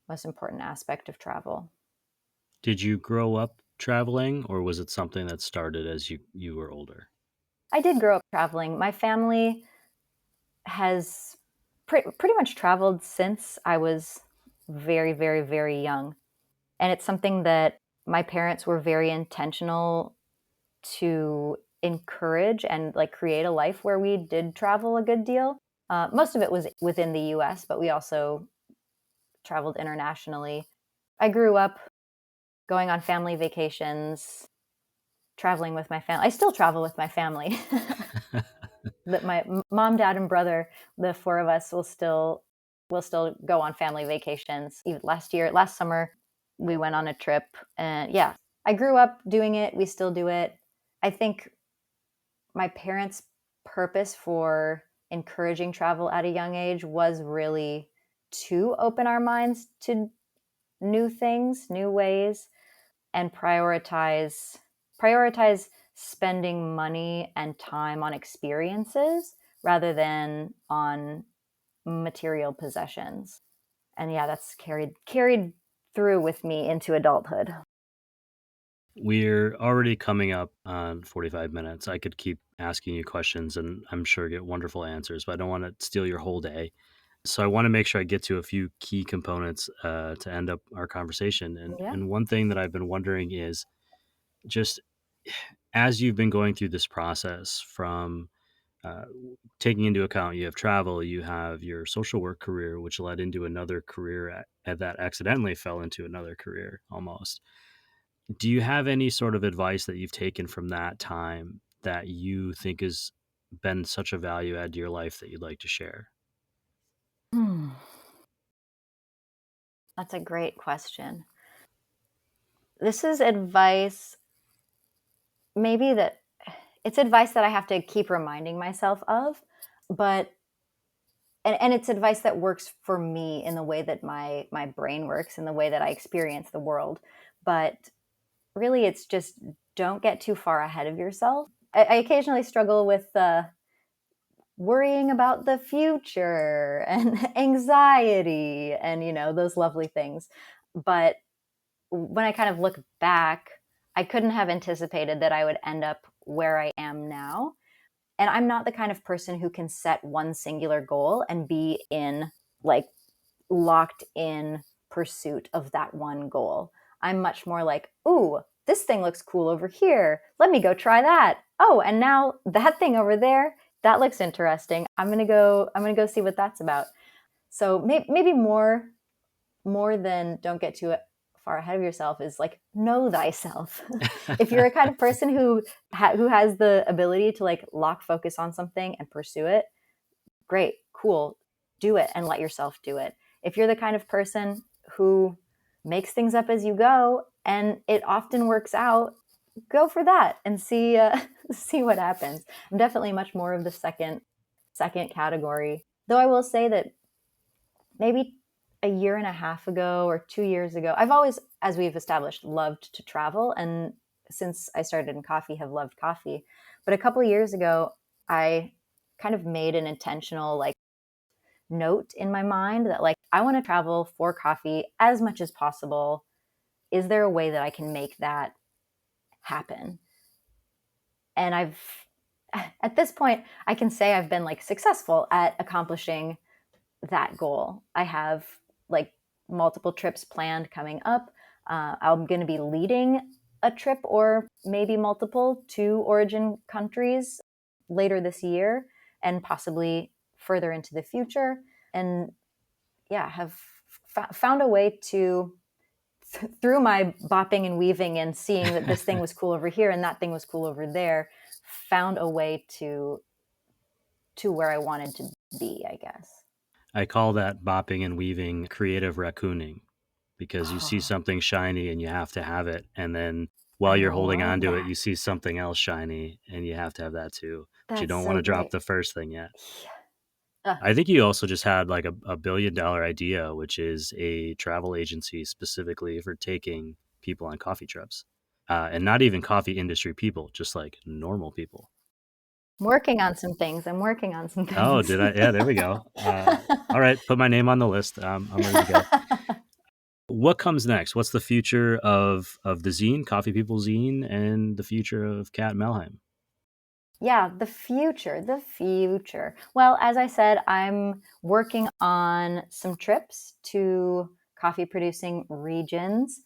aspect of travel. Did you grow up traveling, or was it something that started as you were older? I did grow up traveling. My family has pretty much traveled since I was very, very, very young. And it's something that my parents were very intentional to encourage and like create a life where we did travel a good deal. Most of it was within the US, but we also traveled internationally. I grew up going on family vacations, traveling with my family. I still travel with my family. That my mom, dad, and brother, the four of us will still go on family vacations. Even last summer, we went on a trip, and yeah, I grew up doing it. We still do it. I think my parents' purpose for encouraging travel at a young age was really to open our minds to new things, new ways, and prioritize spending money and time on experiences rather than on material possessions. And yeah, that's carried through with me into adulthood. We're already coming up on 45 minutes. I could keep asking you questions and I'm sure get wonderful answers, but I don't want to steal your whole day. So I want to make sure I get to a few key components to end up our conversation. Yeah. And one thing that I've been wondering is just as you've been going through this process from uh, taking into account you have travel, you have your social work career, which led into another career that accidentally fell into another career almost. Do you have any sort of advice that you've taken from that time that you think has been such a value add to your life that you'd like to share? Hmm. That's a great question. This is advice, maybe that it's advice that I have to keep reminding myself of, but and it's advice that works for me in the way that my brain works, in the way that I experience the world. But really, it's just don't get too far ahead of yourself. I occasionally struggle with worrying about the future and anxiety and those lovely things. But when I kind of look back, I couldn't have anticipated that I would end up where I am now. And I'm not the kind of person who can set one singular goal and be in like locked in pursuit of that one goal. I'm much more like, ooh, this thing looks cool over here. Let me go try that. Oh, and now that thing over there, that looks interesting. I'm going to go see what that's about. So maybe more than don't get too far ahead of yourself is like know thyself. If you're a kind of person who has the ability to like lock focus on something and pursue it, great, cool, do it and let yourself do it. If you're the kind of person who makes things up as you go and it often works out, go for that and see see what happens. I'm definitely much more of the second category. Though I will say that maybe a year and a half ago or 2 years ago, I've always, as we've established, loved to travel. And since I started in coffee, have loved coffee. But a couple of years ago, I kind of made an intentional like note in my mind that like I want to travel for coffee as much as possible. Is there a way that I can make that happen? And at this point, I can say I've been like successful at accomplishing that goal. I have like multiple trips planned coming up. I'm going to be leading a trip or maybe multiple to origin countries later this year and possibly further into the future. And yeah, have found a way to, through my bopping and weaving and seeing that this thing was cool over here and that thing was cool over there, found a way to where I wanted to be, I guess. I call that bopping and weaving creative raccooning because you see Oh, something shiny and you have to have it. And then I while you're holding love on to it, that. you see something else shiny and you have to have that too. But you That's don't want so to drop great. the first thing yet. Uh, I think you also just had like a $1 billion idea, which is a travel agency specifically for taking people on coffee trips. And not even coffee industry people, just like normal people. I'm working on some things. I'm working on some Oh, things. did I? Yeah, there we go. All right, put my name on the list. I'm ready to go. What comes next? What's the future of the zine, Coffee People Zine, and the future of Kat Melheim? Yeah, the future, the future. Well, as I said, I'm working on some trips to coffee producing regions.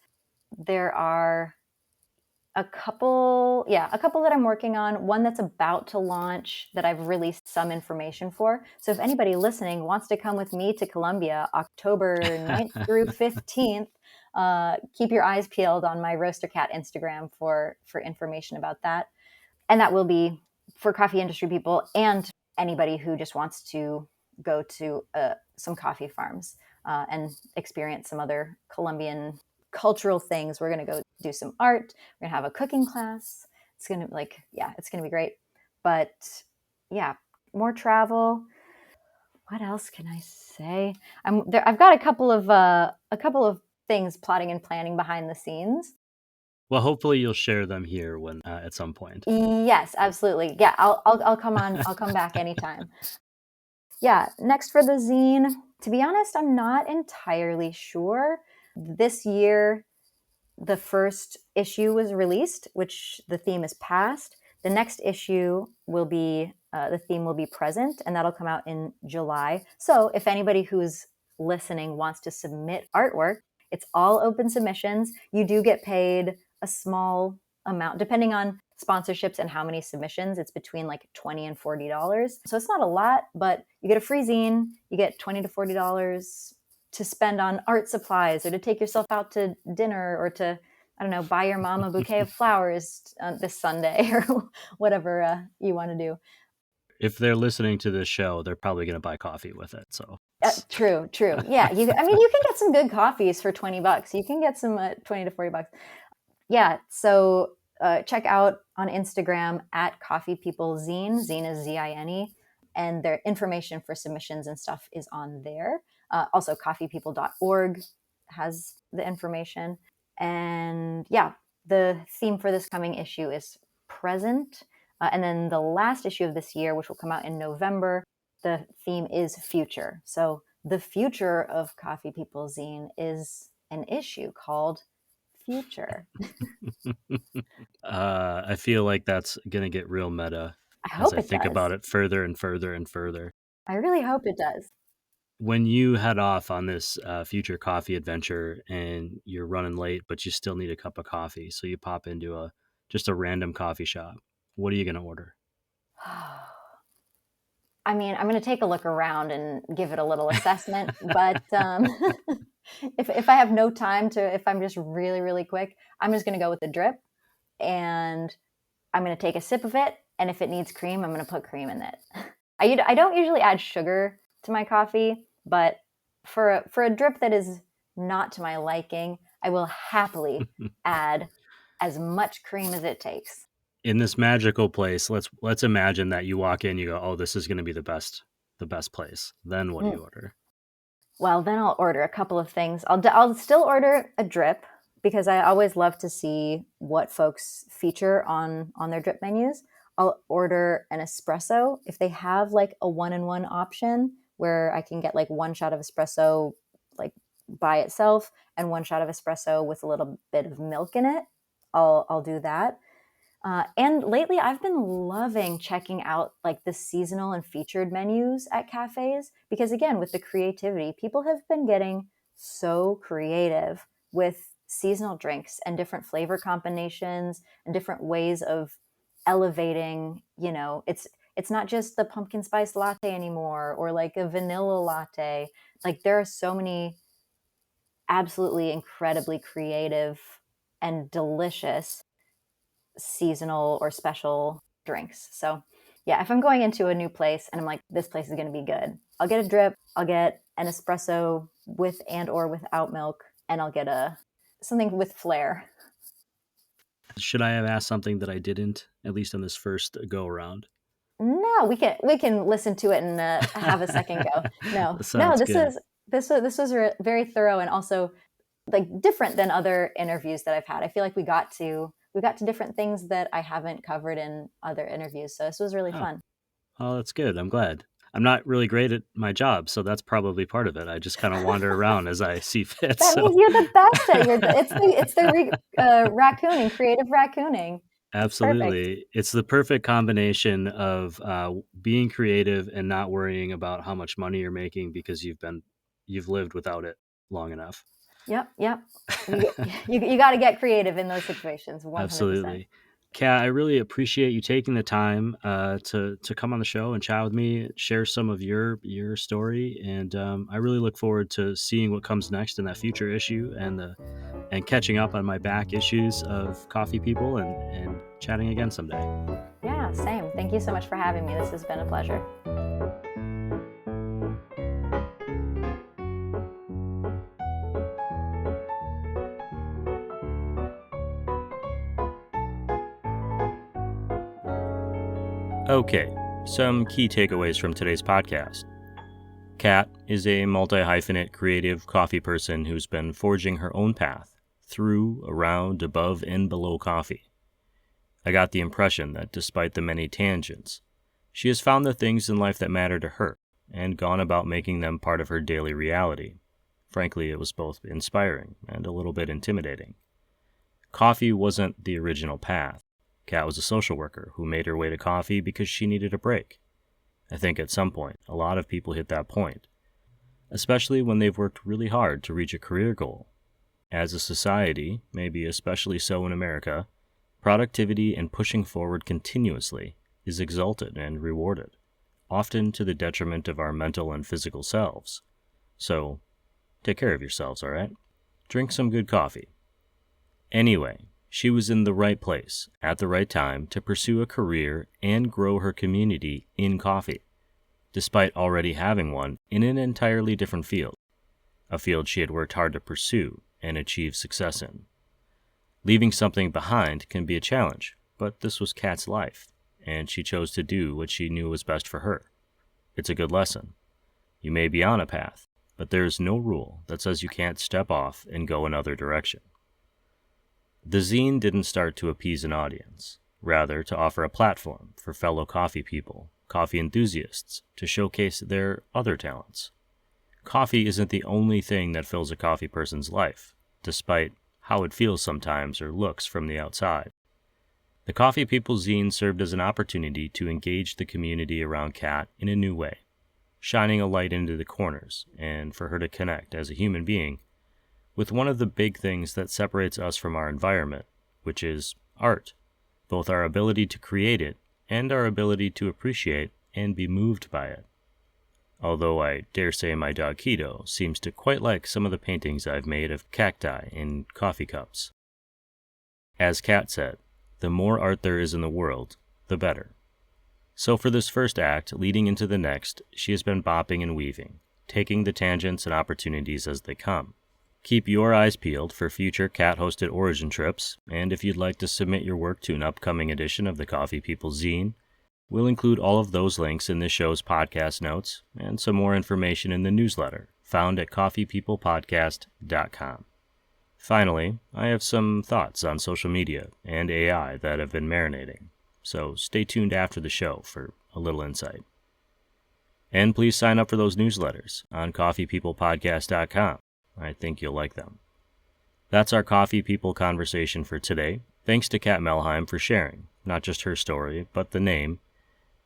There are a couple that I'm working on, one that's about to launch that I've released some information for. So if anybody listening wants to come with me to Colombia, October 9th through 15th, keep your eyes peeled on my Roaster Cat Instagram for information about that. And that will be for coffee industry people and anybody who just wants to go to some coffee farms and experience some other Colombian cultural things. We're going to go do some art. We're going to have a cooking class. It's going to it's going to be great. But yeah, more travel. What else can I say? I've got a couple of things plotting and planning behind the scenes. Well, hopefully you'll share them here when at some point. Yes, absolutely. Yeah, I'll come on. I'll come back anytime. Yeah, next for the zine. To be honest, I'm not entirely sure. this year, the first issue was released, which the theme is past. The next issue will be, the theme will be present, and that'll come out in July. So if anybody who's listening wants to submit artwork, it's all open submissions. You do get paid a small amount, depending on sponsorships and how many submissions. It's between like $20 and $40. So it's not a lot, but you get a free zine, you get $20 to $40 to spend on art supplies, or to take yourself out to dinner, or to, I don't know, buy your mom a bouquet of flowers this Sunday, or whatever you want to do. If they're listening to this show, they're probably going to buy coffee with it. So true. Yeah. You can get some good coffees for $20. You can get some $20 to $40. Yeah. So check out on Instagram at Coffee People Zine. Zine is Zine. And their information for submissions and stuff is on there. Also, coffeepeople.org has the information. And yeah, the theme for this coming issue is present. And then the last issue of this year, which will come out in November, the theme is future. So the future of Coffee People Zine is an issue called Future. I feel like that's going to get real meta as I think about it further and further and further. I really hope it does. When you head off on this future coffee adventure and you're running late, but you still need a cup of coffee, so you pop into just a random coffee shop, what are you going to order? I mean, I'm going to take a look around and give it a little assessment, but if I have no time to, if I'm just really, really quick, I'm just going to go with the drip, and I'm going to take a sip of it. And if it needs cream, I'm going to put cream in it. I don't usually add sugar to my coffee, but for a drip that is not to my liking, I will happily add as much cream as it takes. In this magical place, let's imagine that you walk in, you go, oh, this is going to be the best place. Then what do you order? Well, then I'll order a couple of things. I'll still order a drip, because I always love to see what folks feature on their drip menus. I'll order an espresso if they have like a 1-in-1 option where I can get like one shot of espresso like by itself and one shot of espresso with a little bit of milk in it. I'll do that. And lately I've been loving checking out like the seasonal and featured menus at cafes, because again, with the creativity, people have been getting so creative with seasonal drinks and different flavor combinations and different ways of elevating, it's not just the pumpkin spice latte anymore, or like a vanilla latte. Like there are so many absolutely incredibly creative and delicious seasonal or special drinks. So yeah, if I'm going into a new place and I'm like, this place is going to be good, I'll get a drip, I'll get an espresso with and or without milk, and I'll get something with flair. Should I have asked something that I didn't, at least on this first go around? No, we can listen to it and have a second go. No, this was very thorough, and also like different than other interviews that I've had. I feel like we got to different things that I haven't covered in other interviews. So this was really fun. Oh, that's good. I'm glad. I'm not really great at my job, so that's probably part of it. I just kind of wander around as I see fit. That means you're the best at your. It's the raccooning, creative raccooning. Absolutely, Perfect. It's the perfect combination of being creative and not worrying about how much money you're making because you've lived without it long enough. Yep. You got to get creative in those situations. 100%. Absolutely. Kat, I really appreciate you taking the time to come on the show and chat with me, share some of your story, and I really look forward to seeing what comes next in that future issue and catching up on my back issues of Coffee People and chatting again someday. Yeah, same. Thank you so much for having me. This has been a pleasure. Okay, some key takeaways from today's podcast. Kat is a multi-hyphenate creative coffee person who's been forging her own path through, around, above, and below coffee. I got the impression that despite the many tangents, she has found the things in life that matter to her and gone about making them part of her daily reality. Frankly, it was both inspiring and a little bit intimidating. Coffee wasn't the original path. Kat was a social worker who made her way to coffee because she needed a break. I think at some point, a lot of people hit that point, especially when they've worked really hard to reach a career goal. As a society, maybe especially so in America, productivity and pushing forward continuously is exalted and rewarded, often to the detriment of our mental and physical selves. So, take care of yourselves, all right? Drink some good coffee. Anyway, she was in the right place at the right time to pursue a career and grow her community in coffee, despite already having one in an entirely different field, a field she had worked hard to pursue and achieve success in. Leaving something behind can be a challenge, but this was Kat's life, and she chose to do what she knew was best for her. It's a good lesson. You may be on a path, but there is no rule that says you can't step off and go another direction. The zine didn't start to appease an audience, rather to offer a platform for fellow coffee people, coffee enthusiasts, to showcase their other talents. Coffee isn't the only thing that fills a coffee person's life, despite how it feels sometimes or looks from the outside. The Coffee People zine served as an opportunity to engage the community around Kat in a new way, shining a light into the corners and for her to connect as a human being with one of the big things that separates us from our environment, which is art, both our ability to create it and our ability to appreciate and be moved by it. Although I dare say my dog Keto seems to quite like some of the paintings I've made of cacti in coffee cups. As Kat said, the more art there is in the world, the better. So for this first act, leading into the next, she has been bopping and weaving, taking the tangents and opportunities as they come. Keep your eyes peeled for future Kat-hosted origin trips, and if you'd like to submit your work to an upcoming edition of the Coffee People zine, we'll include all of those links in this show's podcast notes and some more information in the newsletter found at coffeepeoplepodcast.com. Finally, I have some thoughts on social media and AI that have been marinating, so stay tuned after the show for a little insight. And please sign up for those newsletters on coffeepeoplepodcast.com. I think you'll like them. That's our Coffee People conversation for today. Thanks to Kat Melheim for sharing, not just her story, but the name,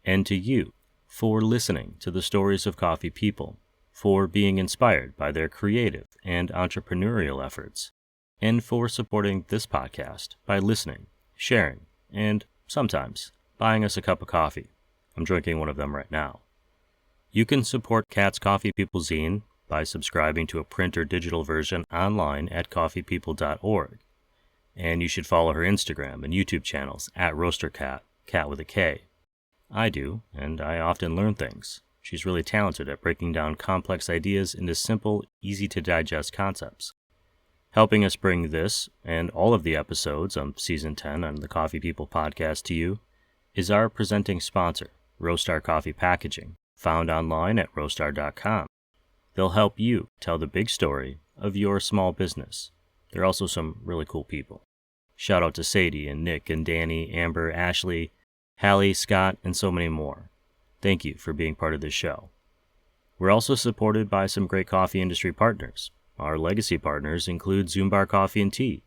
and to you for listening to the stories of Coffee People, for being inspired by their creative and entrepreneurial efforts, and for supporting this podcast by listening, sharing, and sometimes buying us a cup of coffee. I'm drinking one of them right now. You can support Kat's Coffee People zine by subscribing to a print or digital version online at coffeepeople.org. And you should follow her Instagram and YouTube channels at roastercat, cat with a K. I do, and I often learn things. She's really talented at breaking down complex ideas into simple, easy-to-digest concepts. Helping us bring this and all of the episodes of Season 10 on the Coffee People podcast to you is our presenting sponsor, Roastar Coffee Packaging, found online at roastar.com. They'll help you tell the big story of your small business. They're also some really cool people. Shout out to Sadie and Nick and Danny, Amber, Ashley, Hallie, Scott, and so many more. Thank you for being part of this show. We're also supported by some great coffee industry partners. Our legacy partners include Zoombar Coffee and Tea,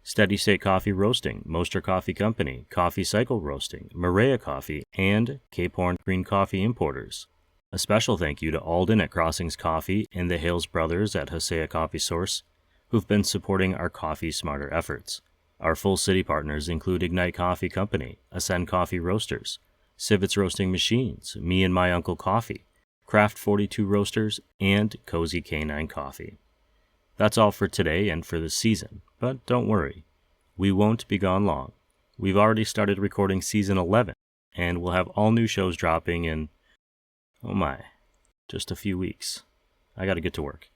Steady State Coffee Roasting, Moster Coffee Company, Coffee Cycle Roasting, Maria Coffee, and Cape Horn Green Coffee Importers. A special thank you to Alden at Crossings Coffee and the Hales brothers at Hosea Coffee Source, who've been supporting our Coffee Smarter efforts. Our full city partners include Ignite Coffee Company, Ascend Coffee Roasters, Civets Roasting Machines, Me and My Uncle Coffee, Craft 42 Roasters, and Cozy Canine Coffee. That's all for today and for this season, but don't worry, we won't be gone long. We've already started recording Season 11, and we'll have all new shows dropping in, oh my, just a few weeks. I gotta get to work.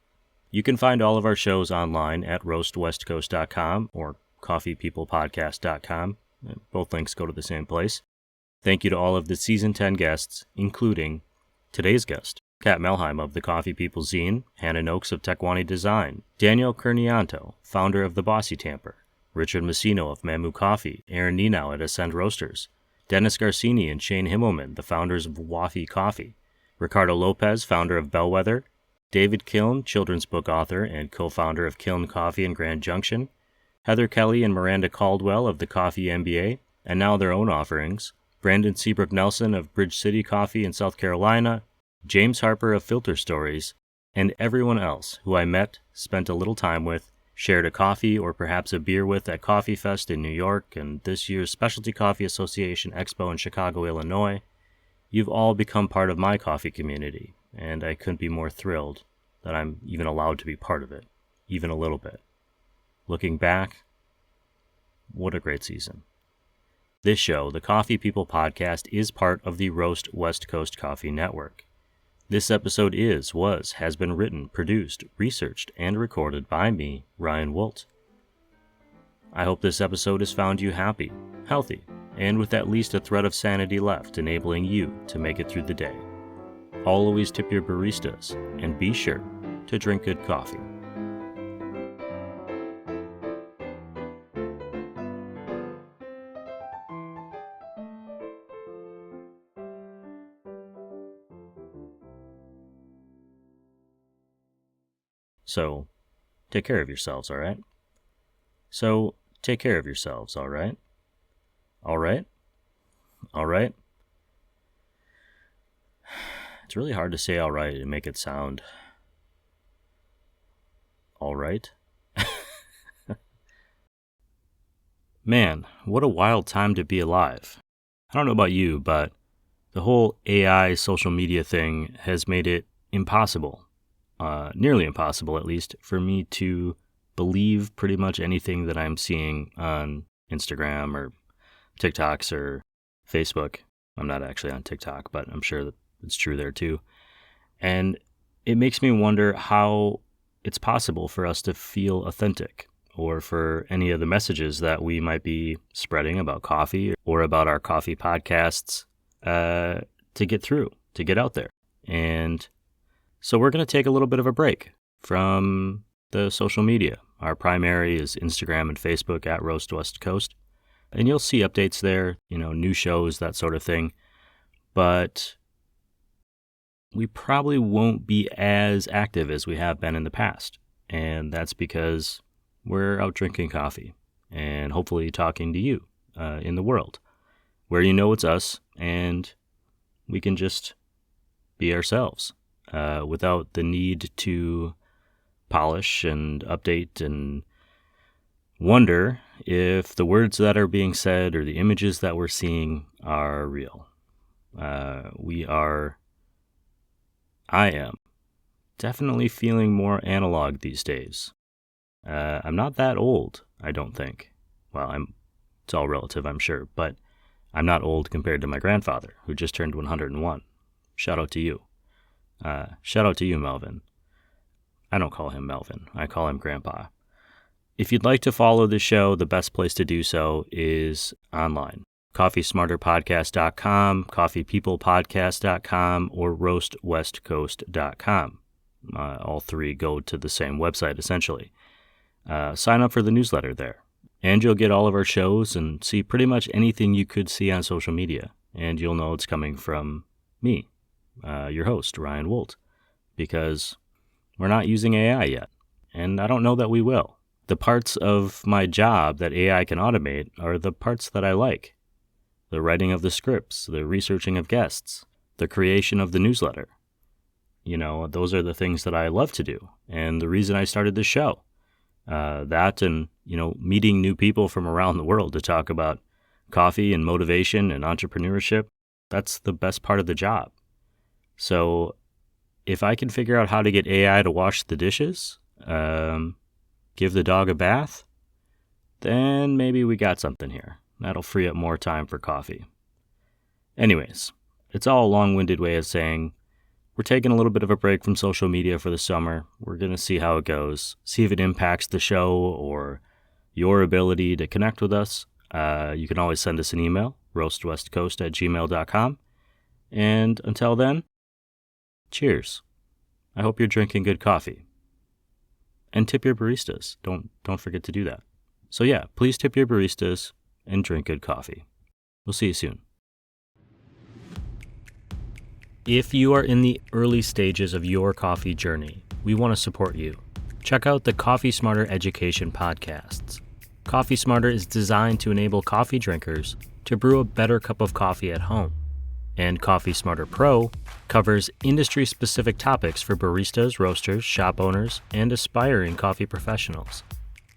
You can find all of our shows online at roastwestcoast.com or coffeepeoplepodcast.com. Both links go to the same place. Thank you to all of the Season 10 guests, including today's guest, Kat Melheim of the Coffee People zine, Hannah Noakes of Tequani Design, Daniel Cernianto, founder of The Bossy Tamper, Richard Messino of Mamu Coffee, Aaron Nenau at Ascend Roasters, Dennis Garcini and Shane Himmelman, the founders of Waffy Coffee, Ricardo Lopez, founder of Bellwether, David Kiln, children's book author and co-founder of Kiln Coffee in Grand Junction, Heather Kelly and Miranda Caldwell of the Coffee MBA, and now their own offerings, Brandon Seabrook Nelson of Bridge City Coffee in South Carolina, James Harper of Filter Stories, and everyone else who I met, spent a little time with, shared a coffee or perhaps a beer with at Coffee Fest in New York and this year's Specialty Coffee Association Expo in Chicago, Illinois. You've all become part of my coffee community, and I couldn't be more thrilled that I'm even allowed to be part of it, even a little bit. Looking back, what a great season. This show, the Coffee People Podcast, is part of the Roast West Coast Coffee Network. This episode has been written, produced, researched, and recorded by me, Ryan Woldt. I hope this episode has found you happy, healthy, and with at least a thread of sanity left, enabling you to make it through the day. Always tip your baristas, and be sure to drink good coffee. So, take care of yourselves, all right? All right? All right? It's really hard to say all right and make it sound all right. Man, what a wild time to be alive. I don't know about you, but the whole AI social media thing has made it impossible, nearly impossible at least, for me to believe pretty much anything that I'm seeing on Instagram or TikToks or Facebook. I'm not actually on TikTok, but I'm sure that it's true there too. And it makes me wonder how it's possible for us to feel authentic, or for any of the messages that we might be spreading about coffee or about our coffee podcasts to get through, to get out there. And so we're going to take a little bit of a break from the social media. Our primary is Instagram and Facebook at Roast West Coast. And you'll see updates there, new shows, that sort of thing. But we probably won't be as active as we have been in the past. And that's because we're out drinking coffee and hopefully talking to you in the world, where it's us and we can just be ourselves without the need to polish and update and wonder if the words that are being said or the images that we're seeing are real. I am definitely feeling more analog these days. I'm not that old, I don't think. Well, it's all relative, I'm sure, but I'm not old compared to my grandfather, who just turned 101. Shout out to you. Shout out to you, Melvin. I don't call him Melvin. I call him Grandpa. If you'd like to follow the show, the best place to do so is online. CoffeeSmarterPodcast.com, CoffeePeoplePodcast.com, or RoastWestCoast.com. All three go to the same website, essentially. Sign up for the newsletter there, and you'll get all of our shows and see pretty much anything you could see on social media, and you'll know it's coming from me, your host, Ryan Woldt, because we're not using AI yet, and I don't know that we will. The parts of my job that AI can automate are the parts that I like. The writing of the scripts, the researching of guests, the creation of the newsletter. Those are the things that I love to do, and the reason I started this show. That and, meeting new people from around the world to talk about coffee and motivation and entrepreneurship, that's the best part of the job. So if I can figure out how to get AI to wash the dishes, give the dog a bath, then maybe we got something here. That'll free up more time for coffee. Anyways, it's all a long-winded way of saying we're taking a little bit of a break from social media for the summer. We're going to see how it goes, see if it impacts the show or your ability to connect with us. You can always send us an email, roastwestcoast@gmail.com. And until then, cheers. I hope you're drinking good coffee. And tip your baristas. Don't forget to do that. So yeah, please tip your baristas and drink good coffee. We'll see you soon. If you are in the early stages of your coffee journey, we want to support you. Check out the Coffee Smarter Education podcasts. Coffee Smarter is designed to enable coffee drinkers to brew a better cup of coffee at home. And Coffee Smarter Pro covers industry-specific topics for baristas, roasters, shop owners, and aspiring coffee professionals.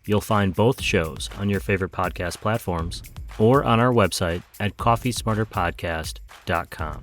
You'll find both shows on your favorite podcast platforms or on our website at coffeesmarterpodcast.com.